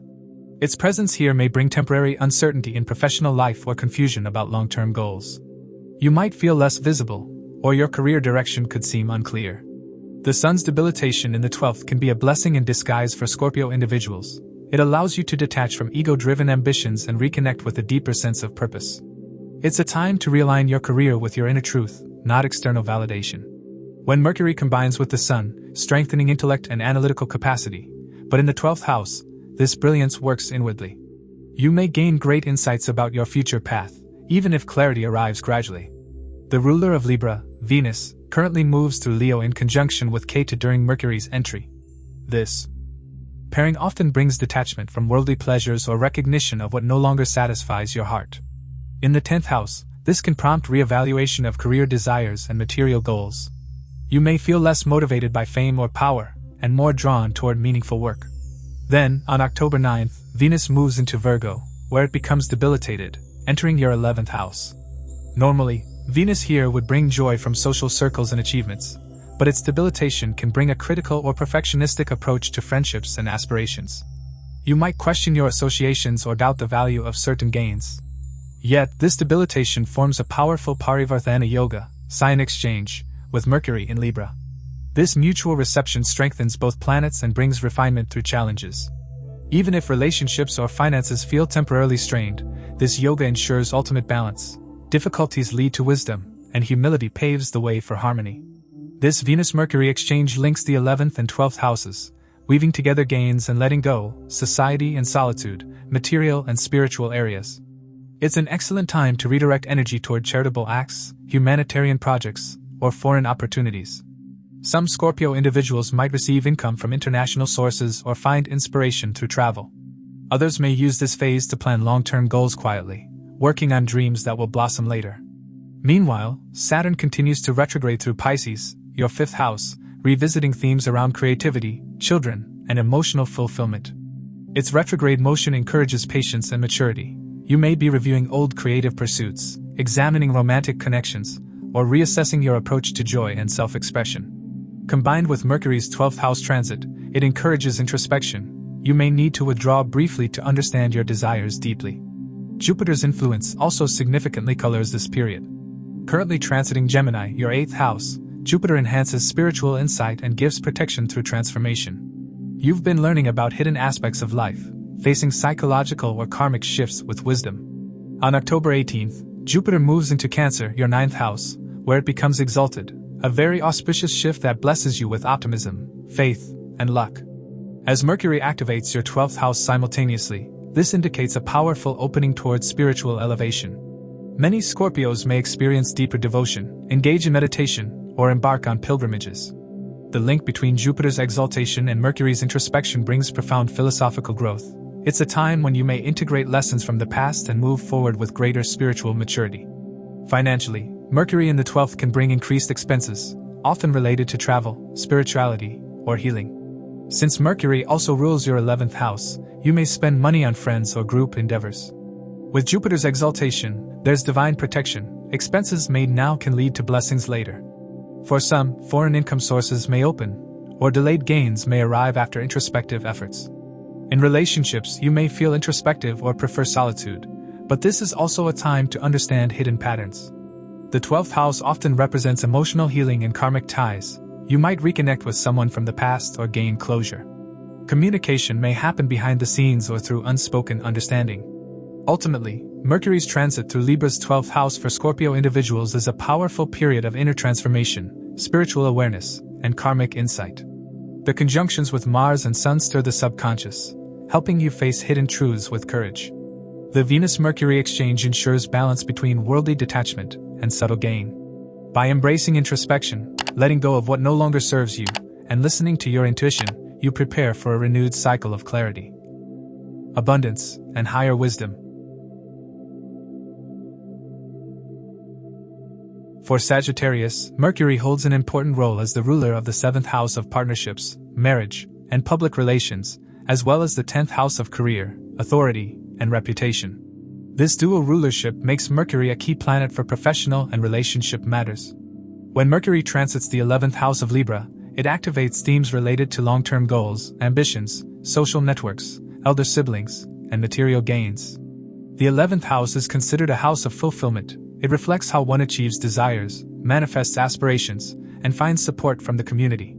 Speaker 1: Its presence here may bring temporary uncertainty in professional life or confusion about long-term goals. You might feel less visible, or your career direction could seem unclear. The Sun's debilitation in the 12th can be a blessing in disguise for Scorpio individuals. It allows you to detach from ego-driven ambitions and reconnect with a deeper sense of purpose. It's a time to realign your career with your inner truth, not external validation. When Mercury combines with the Sun, strengthening intellect and analytical capacity, but in the 12th house, this brilliance works inwardly. You may gain great insights about your future path, even if clarity arrives gradually. The ruler of Libra, Venus, currently moves through Leo in conjunction with Ketu during Mercury's entry. This pairing often brings detachment from worldly pleasures or recognition of what no longer satisfies your heart. In the 10th house, this can prompt re-evaluation of career desires and material goals. You may feel less motivated by fame or power, and more drawn toward meaningful work. Then, on October 9th, Venus moves into Virgo, where it becomes debilitated, entering your 11th house. Normally, Venus here would bring joy from social circles and achievements, but its debilitation can bring a critical or perfectionistic approach to friendships and aspirations. You might question your associations or doubt the value of certain gains. Yet, this debilitation forms a powerful Parivartana Yoga, sign exchange, with Mercury in Libra. This mutual reception strengthens both planets and brings refinement through challenges. Even if relationships or finances feel temporarily strained, this yoga ensures ultimate balance. Difficulties lead to wisdom, and humility paves the way for harmony. This Venus-Mercury exchange links the 11th and 12th houses, weaving together gains and letting go, society and solitude, material and spiritual areas. It's an excellent time to redirect energy toward charitable acts, humanitarian projects, or foreign opportunities. Some Scorpio individuals might receive income from international sources or find inspiration through travel. Others may use this phase to plan long-term goals quietly, working on dreams that will blossom later. Meanwhile, Saturn continues to retrograde through Pisces, your 5th house, revisiting themes around creativity, children, and emotional fulfillment. Its retrograde motion encourages patience and maturity. You may be reviewing old creative pursuits, examining romantic connections, or reassessing your approach to joy and self-expression. Combined with Mercury's 12th house transit, it encourages introspection. You may need to withdraw briefly to understand your desires deeply. Jupiter's influence also significantly colors this period. Currently transiting Gemini, your 8th house, Jupiter enhances spiritual insight and gives protection through transformation. You've been learning about hidden aspects of life, facing psychological or karmic shifts with wisdom. On October 18th, Jupiter moves into Cancer, your 9th house, where it becomes exalted, a very auspicious shift that blesses you with optimism, faith, and luck. As Mercury activates your 12th house simultaneously, this indicates a powerful opening towards spiritual elevation. Many Scorpios may experience deeper devotion, engage in meditation, or embark on pilgrimages. The link between Jupiter's exaltation and Mercury's introspection brings profound philosophical growth. It's a time when you may integrate lessons from the past and move forward with greater spiritual maturity. Financially, Mercury in the 12th can bring increased expenses, often related to travel, spirituality, or healing. Since Mercury also rules your 11th house, you may spend money on friends or group endeavors. With Jupiter's exaltation, there's divine protection. Expenses made now can lead to blessings later. For some, foreign income sources may open, or delayed gains may arrive after introspective efforts. In relationships, you may feel introspective or prefer solitude, but this is also a time to understand hidden patterns. The 12th house often represents emotional healing and karmic ties. You might reconnect with someone from the past or gain closure. Communication may happen behind the scenes or through unspoken understanding. Ultimately, Mercury's transit through Libra's 12th house for Scorpio individuals is a powerful period of inner transformation, spiritual awareness, and karmic insight. The conjunctions with Mars and Sun stir the subconscious, helping you face hidden truths with courage. The Venus-Mercury exchange ensures balance between worldly detachment and subtle gain. By embracing introspection, letting go of what no longer serves you, and listening to your intuition, you prepare for a renewed cycle of clarity, abundance, and higher wisdom. For Sagittarius, Mercury holds an important role as the ruler of the 7th house of partnerships, marriage, and public relations, as well as the 10th house of career, authority, and reputation. This dual rulership makes Mercury a key planet for professional and relationship matters. When Mercury transits the 11th house of Libra, it activates themes related to long-term goals, ambitions, social networks, elder siblings, and material gains. The 11th house is considered a house of fulfillment. It reflects how one achieves desires, manifests aspirations, and finds support from the community.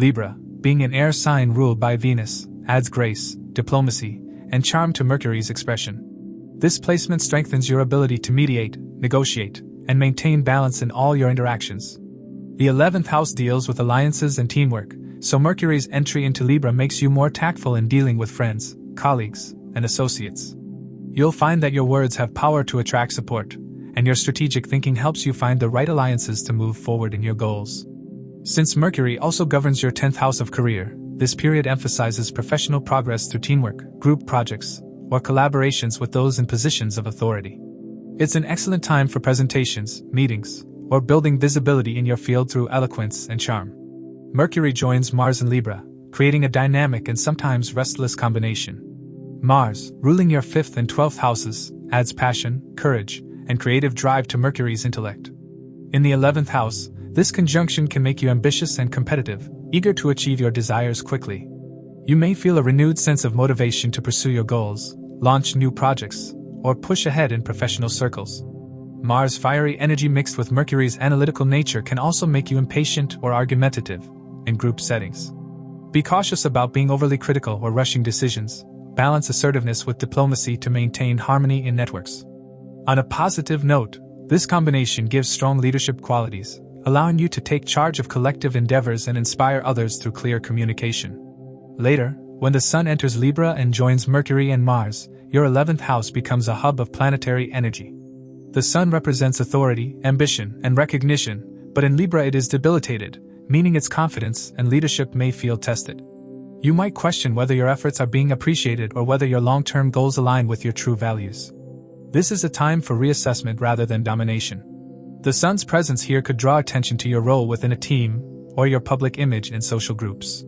Speaker 1: Libra, being an air sign ruled by Venus, adds grace, diplomacy, and charm to Mercury's expression. This placement strengthens your ability to mediate, negotiate, and maintain balance in all your interactions. The 11th house deals with alliances and teamwork, so Mercury's entry into Libra makes you more tactful in dealing with friends, colleagues, and associates. You'll find that your words have power to attract support, and your strategic thinking helps you find the right alliances to move forward in your goals. Since Mercury also governs your 10th house of career, this period emphasizes professional progress through teamwork, group projects, or collaborations with those in positions of authority. It's an excellent time for presentations, meetings, or building visibility in your field through eloquence and charm. Mercury joins Mars in Libra, creating a dynamic and sometimes restless combination. Mars, ruling your 5th and 12th houses, adds passion, courage, and creative drive to Mercury's intellect. In the 11th house, this conjunction can make you ambitious and competitive, eager to achieve your desires quickly. You may feel a renewed sense of motivation to pursue your goals, launch new projects, or push ahead in professional circles. Mars' fiery energy mixed with Mercury's analytical nature can also make you impatient or argumentative in group settings. Be cautious about being overly critical or rushing decisions. Balance assertiveness with diplomacy to maintain harmony in networks. On a positive note, this combination gives strong leadership qualities, allowing you to take charge of collective endeavors and inspire others through clear communication. Later, when the Sun enters Libra and joins Mercury and Mars, your 11th house becomes a hub of planetary energy. The Sun represents authority, ambition, and recognition, but in Libra it is debilitated, meaning its confidence and leadership may feel tested. You might question whether your efforts are being appreciated or whether your long-term goals align with your true values. This is a time for reassessment rather than domination. The Sun's presence here could draw attention to your role within a team or your public image in social groups.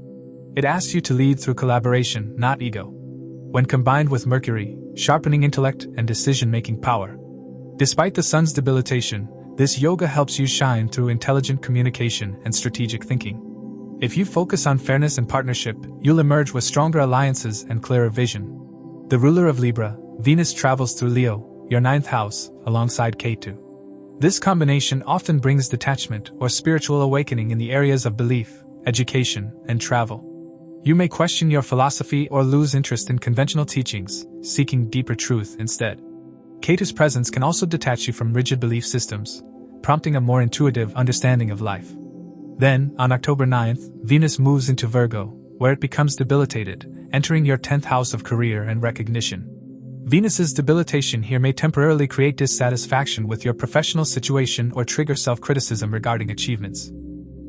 Speaker 1: It asks you to lead through collaboration, not ego. When combined with Mercury, sharpening intellect and decision-making power. Despite the Sun's debilitation, this yoga helps you shine through intelligent communication and strategic thinking. If you focus on fairness and partnership, you'll emerge with stronger alliances and clearer vision. The ruler of Libra, Venus, travels through Leo, your 9th house, alongside Ketu. This combination often brings detachment or spiritual awakening in the areas of belief, education, and travel. You may question your philosophy or lose interest in conventional teachings, seeking deeper truth instead. Ketu's presence can also detach you from rigid belief systems, prompting a more intuitive understanding of life. Then, on October 9th, Venus moves into Virgo, where it becomes debilitated, entering your 10th house of career and recognition. Venus's debilitation here may temporarily create dissatisfaction with your professional situation or trigger self-criticism regarding achievements.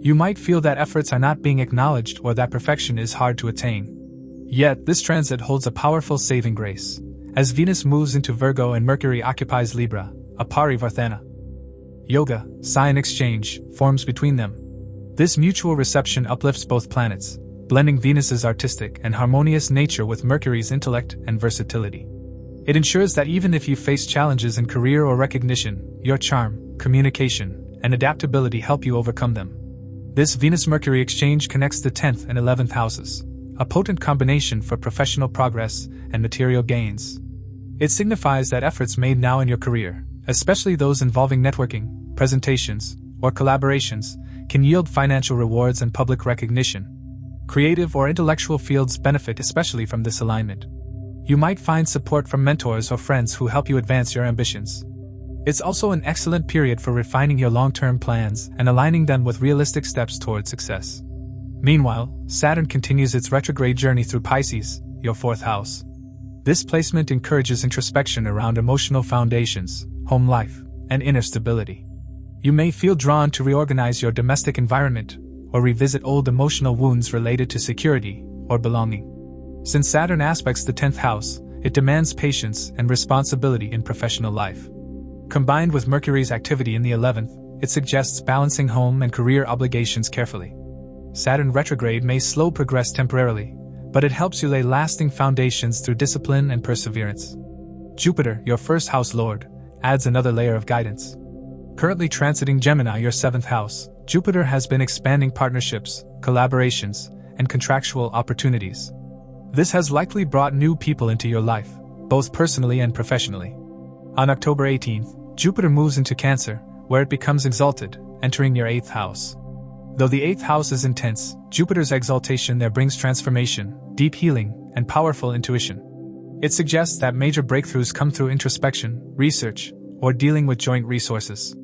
Speaker 1: You might feel that efforts are not being acknowledged or that perfection is hard to attain. Yet, this transit holds a powerful saving grace. As Venus moves into Virgo and Mercury occupies Libra, a parivartana yoga, sign exchange, forms between them. This mutual reception uplifts both planets, blending Venus's artistic and harmonious nature with Mercury's intellect and versatility. It ensures that even if you face challenges in career or recognition, your charm, communication, and adaptability help you overcome them. This Venus-Mercury exchange connects the 10th and 11th houses, a potent combination for professional progress and material gains. It signifies that efforts made now in your career, especially those involving networking, presentations, or collaborations, can yield financial rewards and public recognition. Creative or intellectual fields benefit especially from this alignment. You might find support from mentors or friends who help you advance your ambitions. It's also an excellent period for refining your long-term plans and aligning them with realistic steps toward success. Meanwhile, Saturn continues its retrograde journey through Pisces, your 4th house. This placement encourages introspection around emotional foundations, home life, and inner stability. You may feel drawn to reorganize your domestic environment or revisit old emotional wounds related to security or belonging. Since Saturn aspects the 10th house, it demands patience and responsibility in professional life. Combined with Mercury's activity in the 11th, it suggests balancing home and career obligations carefully. Saturn retrograde may slow progress temporarily, but it helps you lay lasting foundations through discipline and perseverance. Jupiter, your 1st house lord, adds another layer of guidance. Currently transiting Gemini, your 7th house, Jupiter has been expanding partnerships, collaborations, and contractual opportunities. This has likely brought new people into your life, both personally and professionally. On October 18th, Jupiter moves into Cancer, where it becomes exalted, entering your 8th house. Though the 8th house is intense, Jupiter's exaltation there brings transformation, deep healing, and powerful intuition. It suggests that major breakthroughs come through introspection, research, or dealing with joint resources.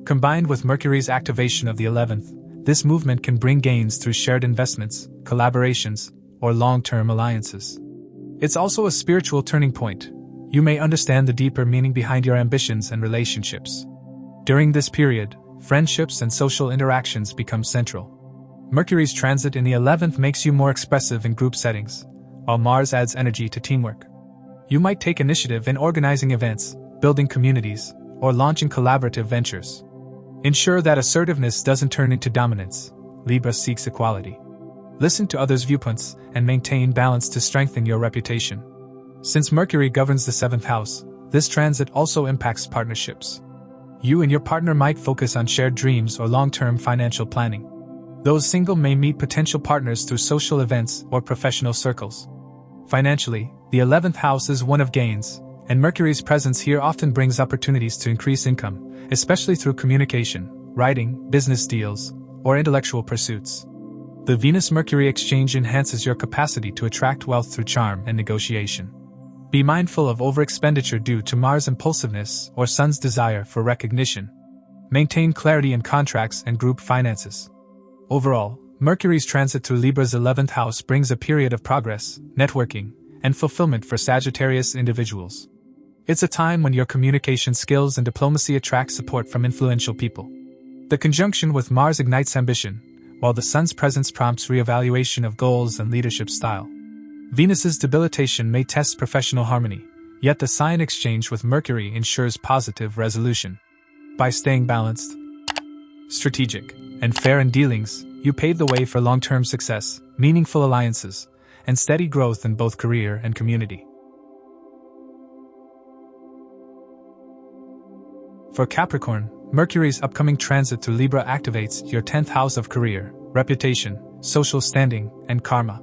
Speaker 1: Combined with Mercury's activation of the 11th, this movement can bring gains through shared investments, collaborations, or long-term alliances. It's also a spiritual turning point. You may understand the deeper meaning behind your ambitions and relationships. During this period, friendships and social interactions become central. Mercury's transit in the 11th makes you more expressive in group settings, while Mars adds energy to teamwork. You might take initiative in organizing events, building communities, or launching collaborative ventures. Ensure that assertiveness doesn't turn into dominance. Libra seeks equality. Listen to others' viewpoints and maintain balance to strengthen your reputation. Since Mercury governs the 7th house, this transit also impacts partnerships. You and your partner might focus on shared dreams or long-term financial planning. Those single may meet potential partners through social events or professional circles. Financially, the 11th house is one of gains, and Mercury's presence here often brings opportunities to increase income, especially through communication, writing, business deals, or intellectual pursuits. The Venus-Mercury exchange enhances your capacity to attract wealth through charm and negotiation. Be mindful of overexpenditure due to Mars' impulsiveness or Sun's desire for recognition. Maintain clarity in contracts and group finances. Overall, Mercury's transit through Libra's 11th house brings a period of progress, networking, and fulfillment for Sagittarius individuals. It's a time when your communication skills and diplomacy attract support from influential people. The conjunction with Mars ignites ambition, while the Sun's presence prompts reevaluation of goals and leadership style. Venus's debilitation may test professional harmony, yet the sign exchange with Mercury ensures positive resolution. By staying balanced, strategic, and fair in dealings, you pave the way for long-term success, meaningful alliances, and steady growth in both career and community. For Capricorn, Mercury's upcoming transit through Libra activates your 10th house of career, reputation, social standing, and karma.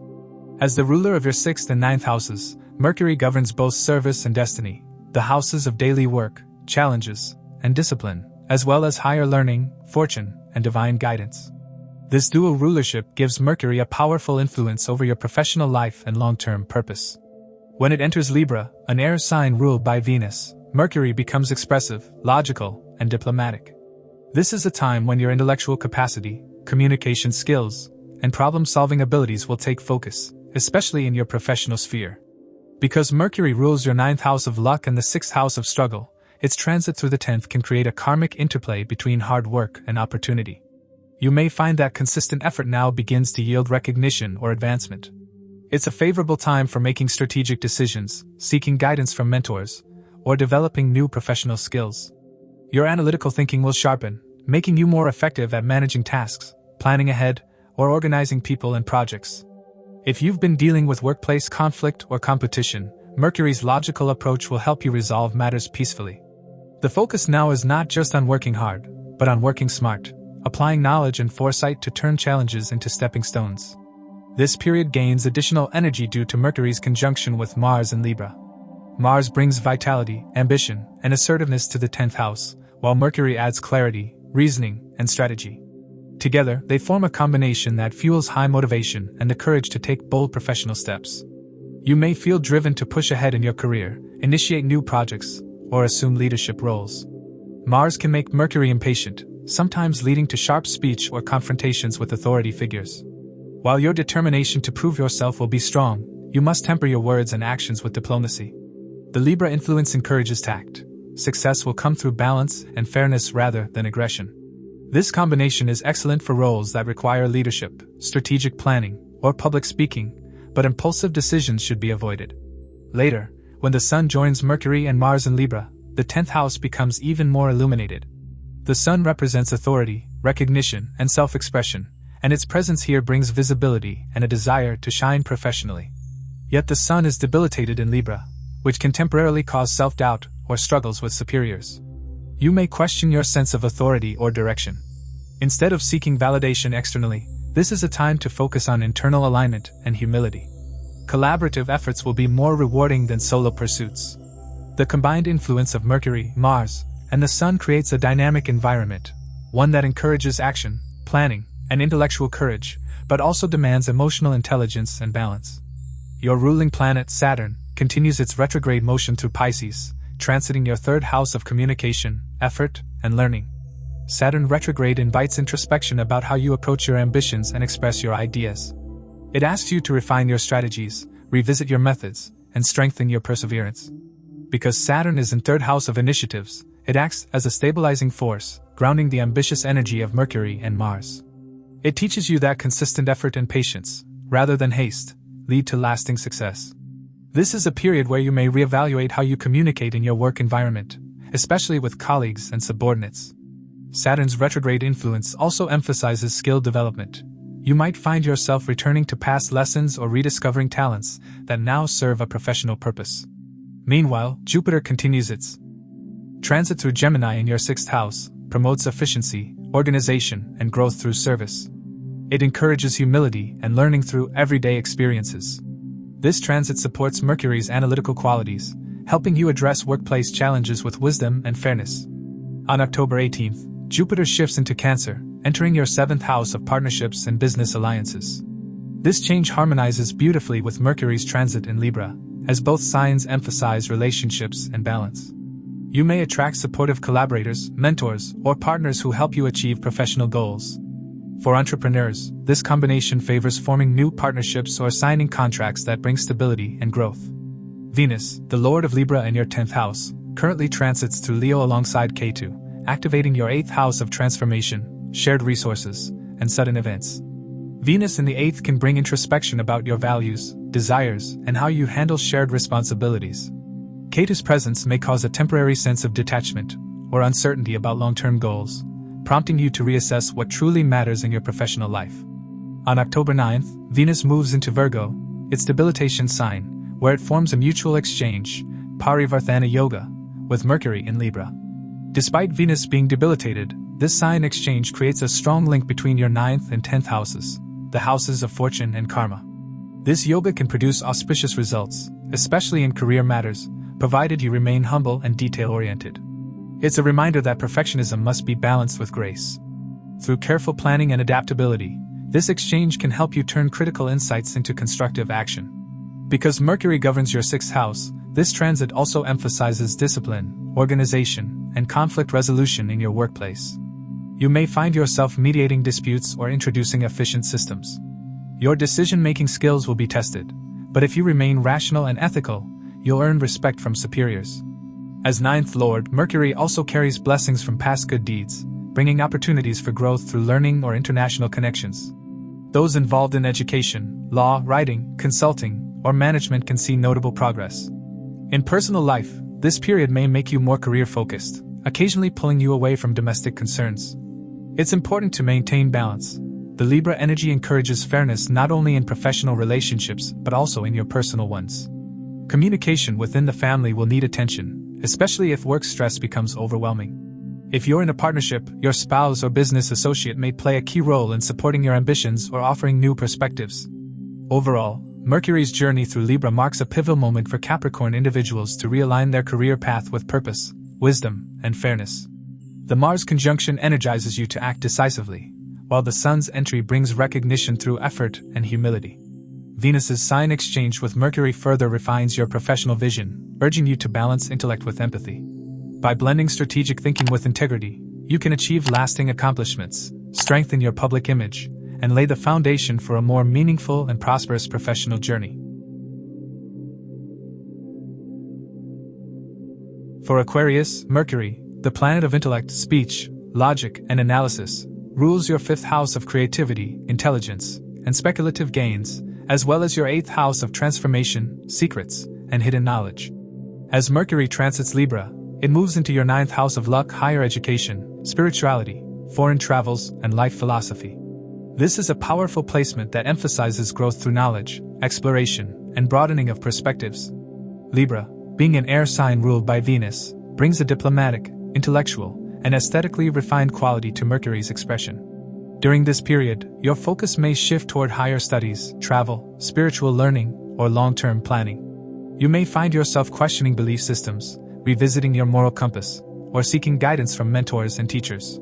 Speaker 1: As the ruler of your 6th and 9th houses, Mercury governs both service and destiny, the houses of daily work, challenges, and discipline, as well as higher learning, fortune, and divine guidance. This dual rulership gives Mercury a powerful influence over your professional life and long-term purpose. When it enters Libra, an air sign ruled by Venus, Mercury becomes expressive, logical, and diplomatic. This is a time when your intellectual capacity, communication skills, and problem-solving abilities will take focus, especially in your professional sphere. Because Mercury rules your 9th house of luck and the 6th house of struggle, its transit through the 10th can create a karmic interplay between hard work and opportunity. You may find that consistent effort now begins to yield recognition or advancement. It's a favorable time for making strategic decisions, seeking guidance from mentors, or developing new professional skills. Your analytical thinking will sharpen, making you more effective at managing tasks, planning ahead, or organizing people and projects. If you've been dealing with workplace conflict or competition, Mercury's logical approach will help you resolve matters peacefully. The focus now is not just on working hard, but on working smart, applying knowledge and foresight to turn challenges into stepping stones. This period gains additional energy due to Mercury's conjunction with Mars in Libra. Mars brings vitality, ambition, and assertiveness to the 10th house, while Mercury adds clarity, reasoning, and strategy. Together, they form a combination that fuels high motivation and the courage to take bold professional steps. You may feel driven to push ahead in your career, initiate new projects, or assume leadership roles. Mars can make Mercury impatient, sometimes leading to sharp speech or confrontations with authority figures. While your determination to prove yourself will be strong, you must temper your words and actions with diplomacy. The Libra influence encourages tact. Success will come through balance and fairness rather than aggression. This combination is excellent for roles that require leadership, strategic planning, or public speaking, but impulsive decisions should be avoided. Later, when the Sun joins Mercury and Mars in Libra, the 10th house becomes even more illuminated. The Sun represents authority, recognition, and self-expression, and its presence here brings visibility and a desire to shine professionally. Yet the Sun is debilitated in Libra, which can temporarily cause self-doubt or struggles with superiors. You may question your sense of authority or direction. Instead of seeking validation externally, this is a time to focus on internal alignment and humility. Collaborative efforts will be more rewarding than solo pursuits. The combined influence of Mercury, Mars, and the Sun creates a dynamic environment, one that encourages action, planning, and intellectual courage, but also demands emotional intelligence and balance. Your ruling planet, Saturn, continues its retrograde motion through Pisces, transiting your third house of communication, effort, and learning. Saturn retrograde invites introspection about how you approach your ambitions and express your ideas. It asks you to refine your strategies, revisit your methods, and strengthen your perseverance. Because Saturn is in third house of initiatives, it acts as a stabilizing force, grounding the ambitious energy of Mercury and Mars. It teaches you that consistent effort and patience, rather than haste, lead to lasting success. This is a period where you may reevaluate how you communicate in your work environment, especially with colleagues and subordinates. Saturn's retrograde influence also emphasizes skill development. You might find yourself returning to past lessons or rediscovering talents that now serve a professional purpose. Meanwhile, Jupiter continues its transit through Gemini in your sixth house, promotes efficiency, organization, and growth through service. It encourages humility and learning through everyday experiences. This transit supports Mercury's analytical qualities, helping you address workplace challenges with wisdom and fairness. On October 18th, Jupiter shifts into Cancer, entering your seventh house of partnerships and business alliances. This change harmonizes beautifully with Mercury's transit in Libra, as both signs emphasize relationships and balance. You may attract supportive collaborators, mentors, or partners who help you achieve professional goals. For entrepreneurs, this combination favors forming new partnerships or signing contracts that bring stability and growth. Venus, the Lord of Libra in your 10th house, currently transits through Leo alongside Ketu, activating your 8th house of transformation, shared resources, and sudden events. Venus in the 8th can bring introspection about your values, desires, and how you handle shared responsibilities. Ketu's presence may cause a temporary sense of detachment or uncertainty about long-term goals, prompting you to reassess what truly matters in your professional life. On October 9th, Venus moves into Virgo, its debilitation sign, where it forms a mutual exchange, Parivartana Yoga, with Mercury in Libra. Despite Venus being debilitated, this sign exchange creates a strong link between your 9th and 10th houses, the houses of fortune and karma. This yoga can produce auspicious results, especially in career matters, provided you remain humble and detail-oriented. It's a reminder that perfectionism must be balanced with grace. Through careful planning and adaptability, this exchange can help you turn critical insights into constructive action. Because Mercury governs your 6th house, this transit also emphasizes discipline, organization, and conflict resolution in your workplace. You may find yourself mediating disputes or introducing efficient systems. Your decision-making skills will be tested, but if you remain rational and ethical, you'll earn respect from superiors. As 9th Lord, Mercury also carries blessings from past good deeds, bringing opportunities for growth through learning or international connections. Those involved in education, law, writing, consulting, or management can see notable progress. In personal life, this period may make you more career-focused, occasionally pulling you away from domestic concerns. It's important to maintain balance. The Libra energy encourages fairness not only in professional relationships but also in your personal ones. Communication within the family will need attention, especially if work stress becomes overwhelming. If you're in a partnership, your spouse or business associate may play a key role in supporting your ambitions or offering new perspectives. Overall, Mercury's journey through Libra marks a pivotal moment for Capricorn individuals to realign their career path with purpose, wisdom, and fairness. The Mars conjunction energizes you to act decisively, while the Sun's entry brings recognition through effort and humility. Venus's sign exchange with Mercury further refines your professional vision, urging you to balance intellect with empathy. By blending strategic thinking with integrity, you can achieve lasting accomplishments, strengthen your public image, and lay the foundation for a more meaningful and prosperous professional journey. For Aquarius, Mercury, the planet of intellect, speech, logic, and analysis, rules your 5th house of creativity, intelligence, and speculative gains, as well as your 8th house of transformation, secrets, and hidden knowledge. As Mercury transits Libra, it moves into your 9th house of luck, higher education, spirituality, foreign travels, and life philosophy. This is a powerful placement that emphasizes growth through knowledge, exploration, and broadening of perspectives. Libra, being an air sign ruled by Venus, brings a diplomatic, intellectual, and aesthetically refined quality to Mercury's expression. During this period, your focus may shift toward higher studies, travel, spiritual learning, or long-term planning. You may find yourself questioning belief systems, revisiting your moral compass, or seeking guidance from mentors and teachers.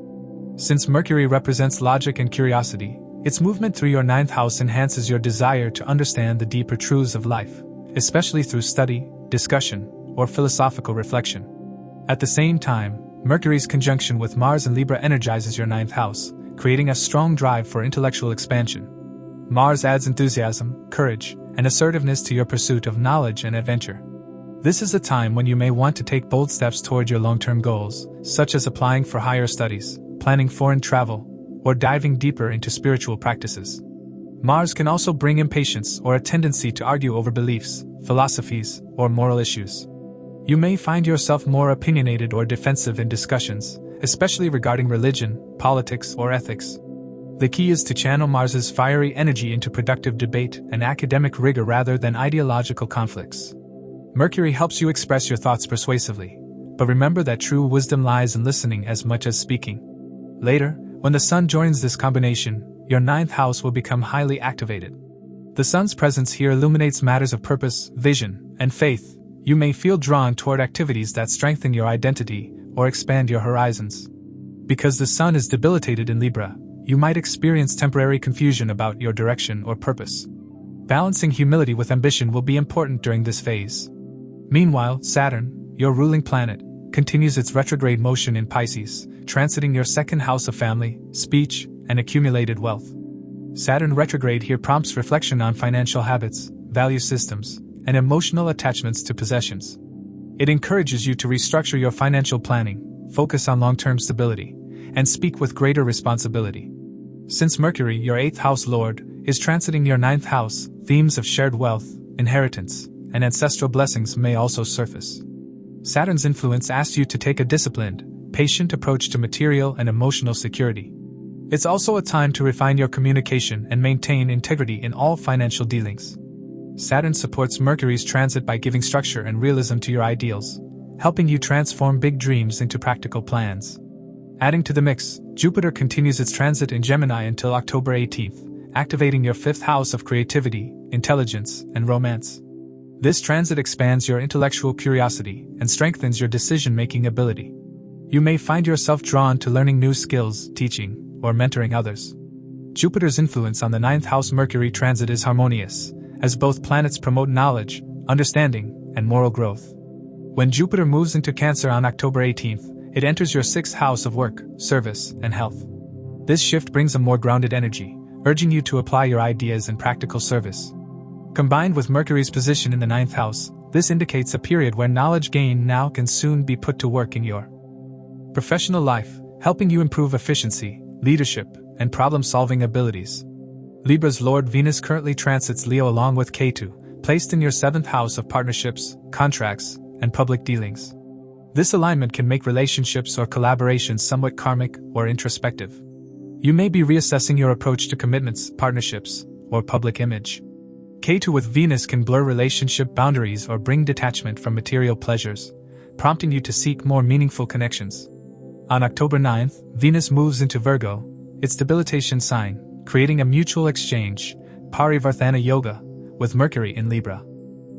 Speaker 1: Since Mercury represents logic and curiosity, its movement through your ninth house enhances your desire to understand the deeper truths of life, especially through study, discussion, or philosophical reflection. At the same time, Mercury's conjunction with Mars in Libra energizes your ninth house, creating a strong drive for intellectual expansion. Mars adds enthusiasm, courage, and assertiveness to your pursuit of knowledge and adventure. This is a time when you may want to take bold steps toward your long-term goals, such as applying for higher studies, planning foreign travel, or diving deeper into spiritual practices. Mars can also bring impatience or a tendency to argue over beliefs, philosophies, or moral issues. You may find yourself more opinionated or defensive in discussions, especially regarding religion, politics, or ethics. The key is to channel Mars's fiery energy into productive debate and academic rigor rather than ideological conflicts. Mercury helps you express your thoughts persuasively, but remember that true wisdom lies in listening as much as speaking. Later, when the Sun joins this combination, your ninth house will become highly activated. The Sun's presence here illuminates matters of purpose, vision, and faith. You may feel drawn toward activities that strengthen your identity or expand your horizons. Because the Sun is debilitated in Libra, you might experience temporary confusion about your direction or purpose. Balancing humility with ambition will be important during this phase. Meanwhile, Saturn, your ruling planet, continues its retrograde motion in Pisces, transiting your second house of family, speech, and accumulated wealth. Saturn retrograde here prompts reflection on financial habits, value systems, and emotional attachments to possessions. It encourages you to restructure your financial planning, focus on long-term stability, and speak with greater responsibility. Since Mercury, your 8th house lord, is transiting your 9th house, themes of shared wealth, inheritance, and ancestral blessings may also surface. Saturn's influence asks you to take a disciplined, patient approach to material and emotional security. It's also a time to refine your communication and maintain integrity in all financial dealings. Saturn supports Mercury's transit by giving structure and realism to your ideals, helping you transform big dreams into practical plans. Adding to the mix, Jupiter continues its transit in Gemini until October 18th, activating your 5th house of creativity, intelligence, and romance. This transit expands your intellectual curiosity and strengthens your decision-making ability. You may find yourself drawn to learning new skills, teaching, or mentoring others. Jupiter's influence on the 9th house Mercury transit is harmonious, as both planets promote knowledge, understanding, and moral growth. When Jupiter moves into Cancer on October 18th, it enters your 6th house of work, service, and health. This shift brings a more grounded energy, urging you to apply your ideas in practical service. Combined with Mercury's position in the 9th house, this indicates a period where knowledge gained now can soon be put to work in your professional life, helping you improve efficiency, leadership, and problem-solving abilities. Libra's Lord Venus currently transits Leo along with Ketu, placed in your 7th house of partnerships, contracts, and public dealings. This alignment can make relationships or collaborations somewhat karmic or introspective. You may be reassessing your approach to commitments, partnerships, or public image. Ketu with Venus can blur relationship boundaries or bring detachment from material pleasures, prompting you to seek more meaningful connections. On October 9th, Venus moves into Virgo, its debilitation sign, creating a mutual exchange, Parivartana Yoga, with Mercury in Libra.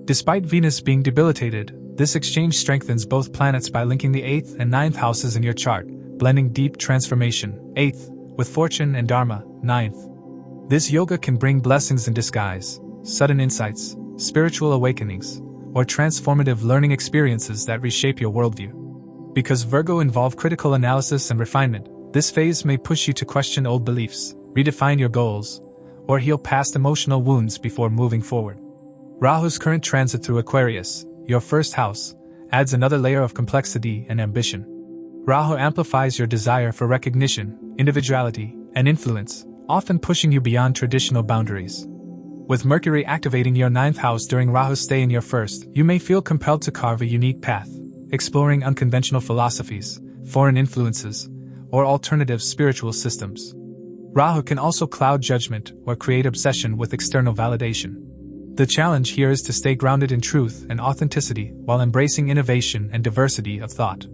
Speaker 1: Despite Venus being debilitated, this exchange strengthens both planets by linking the 8th and 9th houses in your chart, blending deep transformation, 8th, with fortune and dharma, 9th. This yoga can bring blessings in disguise, sudden insights, spiritual awakenings, or transformative learning experiences that reshape your worldview. Because Virgo involves critical analysis and refinement, this phase may push you to question old beliefs, redefine your goals, or heal past emotional wounds before moving forward. Rahu's current transit through Aquarius, your 1st house, adds another layer of complexity and ambition. Rahu amplifies your desire for recognition, individuality, and influence, often pushing you beyond traditional boundaries. With Mercury activating your 9th house during Rahu's stay in your 1st, you may feel compelled to carve a unique path, exploring unconventional philosophies, foreign influences, or alternative spiritual systems. Rahu can also cloud judgment or create obsession with external validation. The challenge here is to stay grounded in truth and authenticity while embracing innovation and diversity of thought.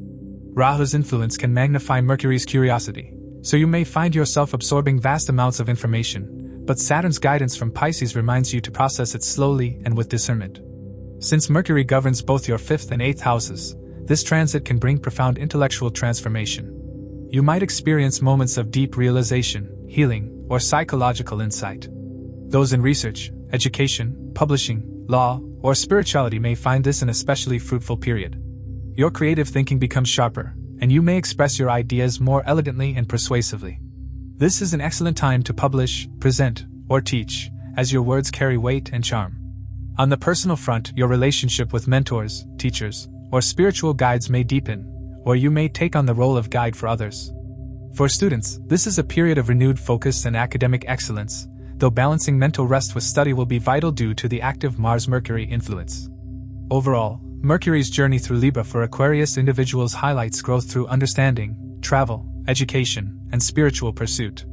Speaker 1: Rahu's influence can magnify Mercury's curiosity, so you may find yourself absorbing vast amounts of information, but Saturn's guidance from Pisces reminds you to process it slowly and with discernment. Since Mercury governs both your 5th and 8th houses, this transit can bring profound intellectual transformation. You might experience moments of deep realization, healing, or psychological insight. Those in research, education, publishing, law, or spirituality may find this an especially fruitful period. Your creative thinking becomes sharper, and you may express your ideas more elegantly and persuasively. This is an excellent time to publish, present, or teach, as your words carry weight and charm. On the personal front, your relationship with mentors, teachers, or spiritual guides may deepen, or you may take on the role of guide for others. For students, this is a period of renewed focus and academic excellence, though balancing mental rest with study will be vital due to the active Mars-Mercury influence. Overall, Mercury's journey through Libra for Aquarius individuals highlights growth through understanding, travel, education, and spiritual pursuit.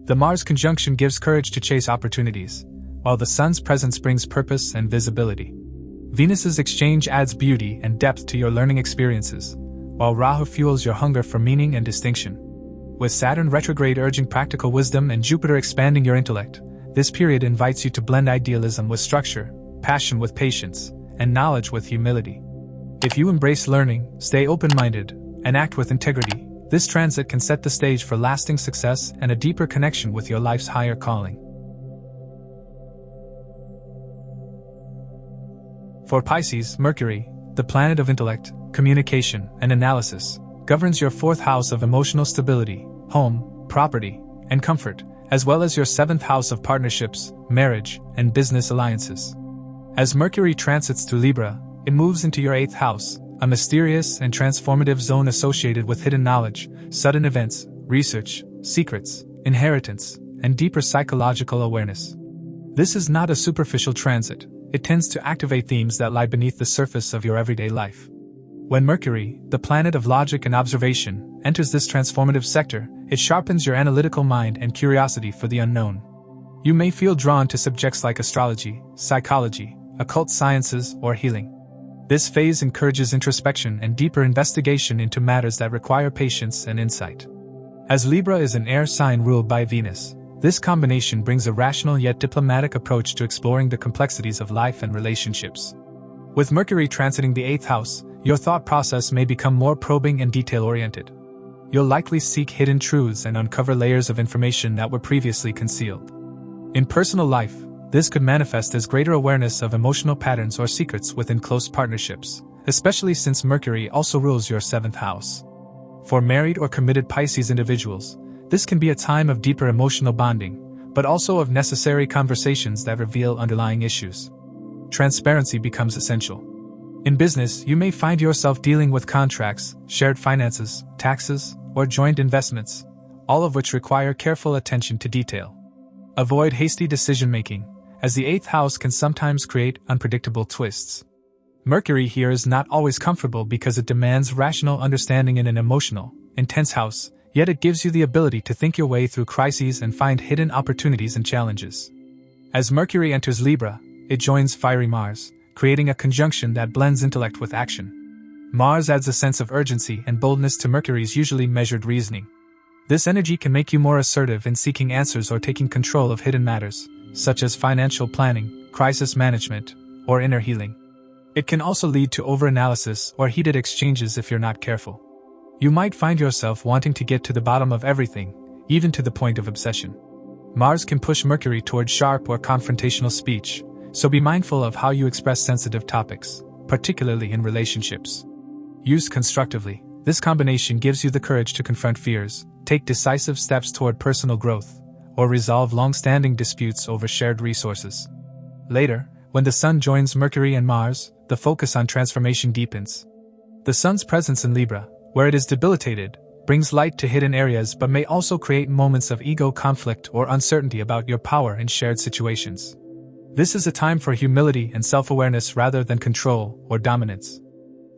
Speaker 1: The Mars conjunction gives courage to chase opportunities, while the Sun's presence brings purpose and visibility. Venus's exchange adds beauty and depth to your learning experiences, while Rahu fuels your hunger for meaning and distinction. With Saturn retrograde urging practical wisdom and Jupiter expanding your intellect, this period invites you to blend idealism with structure, passion with patience, and knowledge with humility. If you embrace learning, stay open-minded, and act with integrity, this transit can set the stage for lasting success and a deeper connection with your life's higher calling. For Pisces, Mercury, the planet of intellect, communication, and analysis, governs your 4th house of emotional stability, home, property, and comfort, as well as your 7th house of partnerships, marriage, and business alliances. As Mercury transits through Libra, it moves into your 8th house, a mysterious and transformative zone associated with hidden knowledge, sudden events, research, secrets, inheritance, and deeper psychological awareness. This is not a superficial transit. It tends to activate themes that lie beneath the surface of your everyday life. When Mercury, the planet of logic and observation, enters this transformative sector, it sharpens your analytical mind and curiosity for the unknown. You may feel drawn to subjects like astrology, psychology, occult sciences, or healing. This phase encourages introspection and deeper investigation into matters that require patience and insight. As Libra is an air sign ruled by Venus, this combination brings a rational yet diplomatic approach to exploring the complexities of life and relationships. With Mercury transiting the 8th house, your thought process may become more probing and detail-oriented. You'll likely seek hidden truths and uncover layers of information that were previously concealed. In personal life, this could manifest as greater awareness of emotional patterns or secrets within close partnerships, especially since Mercury also rules your 7th house. For married or committed Pisces individuals, this can be a time of deeper emotional bonding, but also of necessary conversations that reveal underlying issues. Transparency becomes essential. In business, you may find yourself dealing with contracts, shared finances, taxes, or joint investments, all of which require careful attention to detail. Avoid hasty decision-making, as the 8th house can sometimes create unpredictable twists. Mercury here is not always comfortable because it demands rational understanding in an emotional, intense house, yet it gives you the ability to think your way through crises and find hidden opportunities and challenges. As Mercury enters Libra, it joins fiery Mars, creating a conjunction that blends intellect with action. Mars adds a sense of urgency and boldness to Mercury's usually measured reasoning. This energy can make you more assertive in seeking answers or taking control of hidden matters, such as financial planning, crisis management, or inner healing. It can also lead to overanalysis or heated exchanges if you're not careful. You might find yourself wanting to get to the bottom of everything, even to the point of obsession. Mars can push Mercury toward sharp or confrontational speech, so be mindful of how you express sensitive topics, particularly in relationships. Used constructively, this combination gives you the courage to confront fears, take decisive steps toward personal growth, or resolve long-standing disputes over shared resources. Later, when the Sun joins Mercury and Mars, the focus on transformation deepens. The Sun's presence in Libra, where it is debilitated, brings light to hidden areas but may also create moments of ego conflict or uncertainty about your power in shared situations. This is a time for humility and self-awareness rather than control or dominance.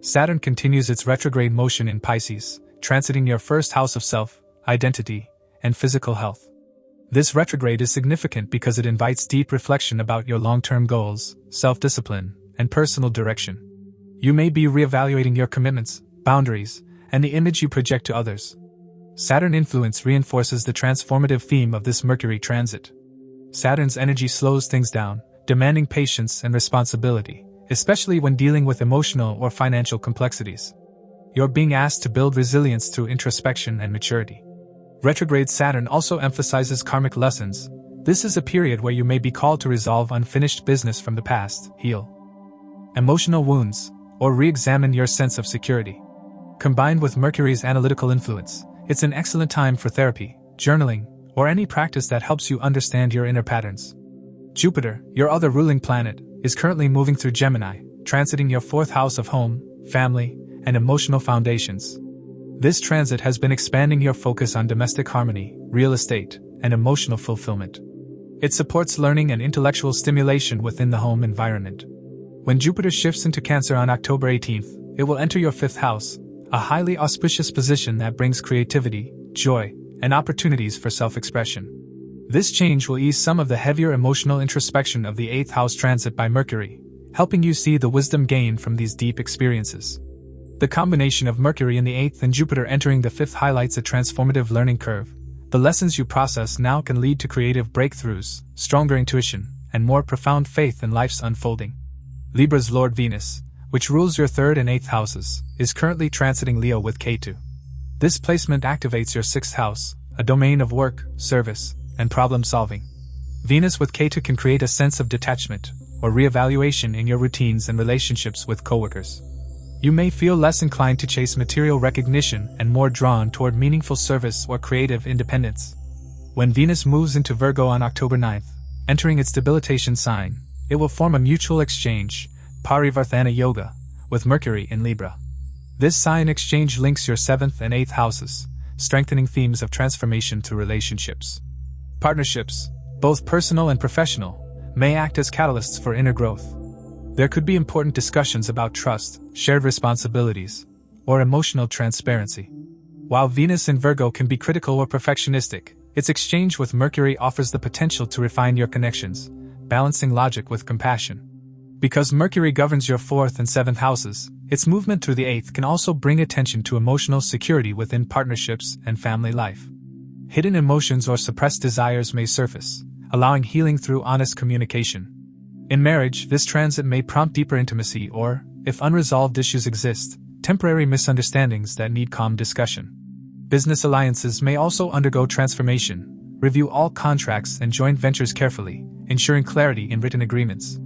Speaker 1: Saturn continues its retrograde motion in Pisces, transiting your 1st house of self, identity, and physical health. This retrograde is significant because it invites deep reflection about your long-term goals, self-discipline, and personal direction. You may be reevaluating your commitments, boundaries, and the image you project to others. Saturn influence reinforces the transformative theme of this Mercury transit. Saturn's energy slows things down, demanding patience and responsibility, especially when dealing with emotional or financial complexities. you're being asked to build resilience through introspection and maturity. Retrograde Saturn also emphasizes karmic lessons. This is a period where you may be called to resolve unfinished business from the past, heal emotional wounds, or re-examine your sense of security. Combined with Mercury's analytical influence, it's an excellent time for therapy, journaling, or any practice that helps you understand your inner patterns. Jupiter, your other ruling planet, is currently moving through Gemini, transiting your 4th house of home, family, and emotional foundations. This transit has been expanding your focus on domestic harmony, real estate, and emotional fulfillment. It supports learning and intellectual stimulation within the home environment. When Jupiter shifts into Cancer on October 18th, it will enter your 5th house, a highly auspicious position that brings creativity, joy, and opportunities for self-expression. This change will ease some of the heavier emotional introspection of the 8th house transit by Mercury, helping you see the wisdom gained from these deep experiences. The combination of Mercury in the 8th and Jupiter entering the 5th highlights a transformative learning curve. The lessons you process now can lead to creative breakthroughs, stronger intuition, and more profound faith in life's unfolding. Libra's Lord Venus, which rules your 3rd and 8th houses, is currently transiting Leo with Ketu. This placement activates your 6th house, a domain of work, service, and problem-solving. Venus with Ketu can create a sense of detachment or reevaluation in your routines and relationships with coworkers. You may feel less inclined to chase material recognition and more drawn toward meaningful service or creative independence. When Venus moves into Virgo on October 9th, entering its debilitation sign, it will form a mutual exchange, Parivartana Yoga, with Mercury in Libra. This sign exchange links your 7th and 8th houses, strengthening themes of transformation through relationships. Partnerships, both personal and professional, may act as catalysts for inner growth. There could be important discussions about trust, shared responsibilities, or emotional transparency. While Venus in Virgo can be critical or perfectionistic, its exchange with Mercury offers the potential to refine your connections, balancing logic with compassion. Because Mercury governs your 4th and 7th houses, its movement through the 8th can also bring attention to emotional security within partnerships and family life. Hidden emotions or suppressed desires may surface, allowing healing through honest communication. In marriage, this transit may prompt deeper intimacy or, if unresolved issues exist, temporary misunderstandings that need calm discussion. Business alliances may also undergo transformation. Review all contracts and joint ventures carefully, ensuring clarity in written agreements.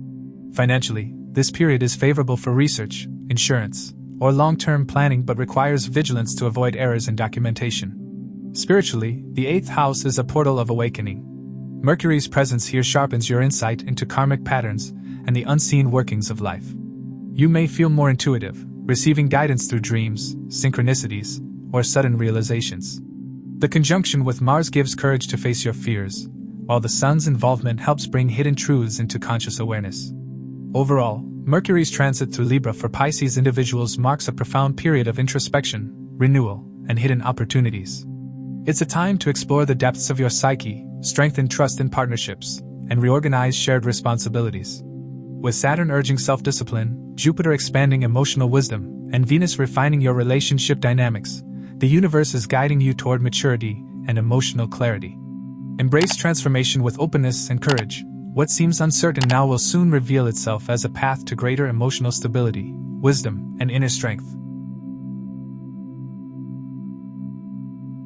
Speaker 1: Financially, this period is favorable for research, insurance, or long-term planning but requires vigilance to avoid errors in documentation. Spiritually, the 8th house is a portal of awakening. Mercury's presence here sharpens your insight into karmic patterns and the unseen workings of life. You may feel more intuitive, receiving guidance through dreams, synchronicities, or sudden realizations. The conjunction with Mars gives courage to face your fears, while the Sun's involvement helps bring hidden truths into conscious awareness. Overall, Mercury's transit through Libra for Pisces individuals marks a profound period of introspection, renewal, and hidden opportunities. It's a time to explore the depths of your psyche, strengthen trust in partnerships, and reorganize shared responsibilities. With Saturn urging self-discipline, Jupiter expanding emotional wisdom, and Venus refining your relationship dynamics, the universe is guiding you toward maturity and emotional clarity. Embrace transformation with openness and courage. What seems uncertain now will soon reveal itself as a path to greater emotional stability, wisdom, and inner strength.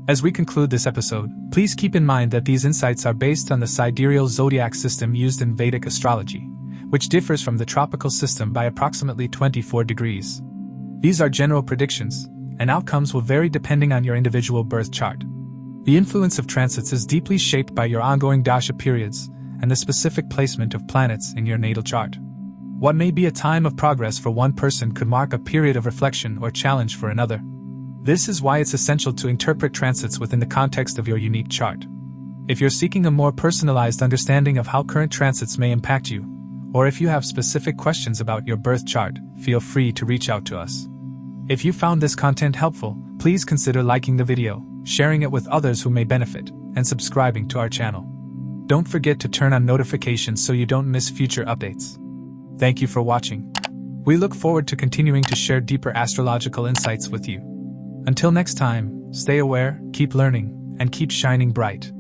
Speaker 1: As we conclude this episode, please keep in mind that these insights are based on the sidereal zodiac system used in Vedic astrology, which differs from the tropical system by approximately 24 degrees. These are general predictions, and outcomes will vary depending on your individual birth chart. The influence of transits is deeply shaped by your ongoing dasha periods and the specific placement of planets in your natal chart. What may be a time of progress for one person could mark a period of reflection or challenge for another. This is why it's essential to interpret transits within the context of your unique chart. If you're seeking a more personalized understanding of how current transits may impact you, or if you have specific questions about your birth chart, feel free to reach out to us. If you found this content helpful, please consider liking the video, sharing it with others who may benefit, and subscribing to our channel. Don't forget to turn on notifications so you don't miss future updates. Thank you for watching. We look forward to continuing to share deeper astrological insights with you. Until next time, stay aware, keep learning, and keep shining bright.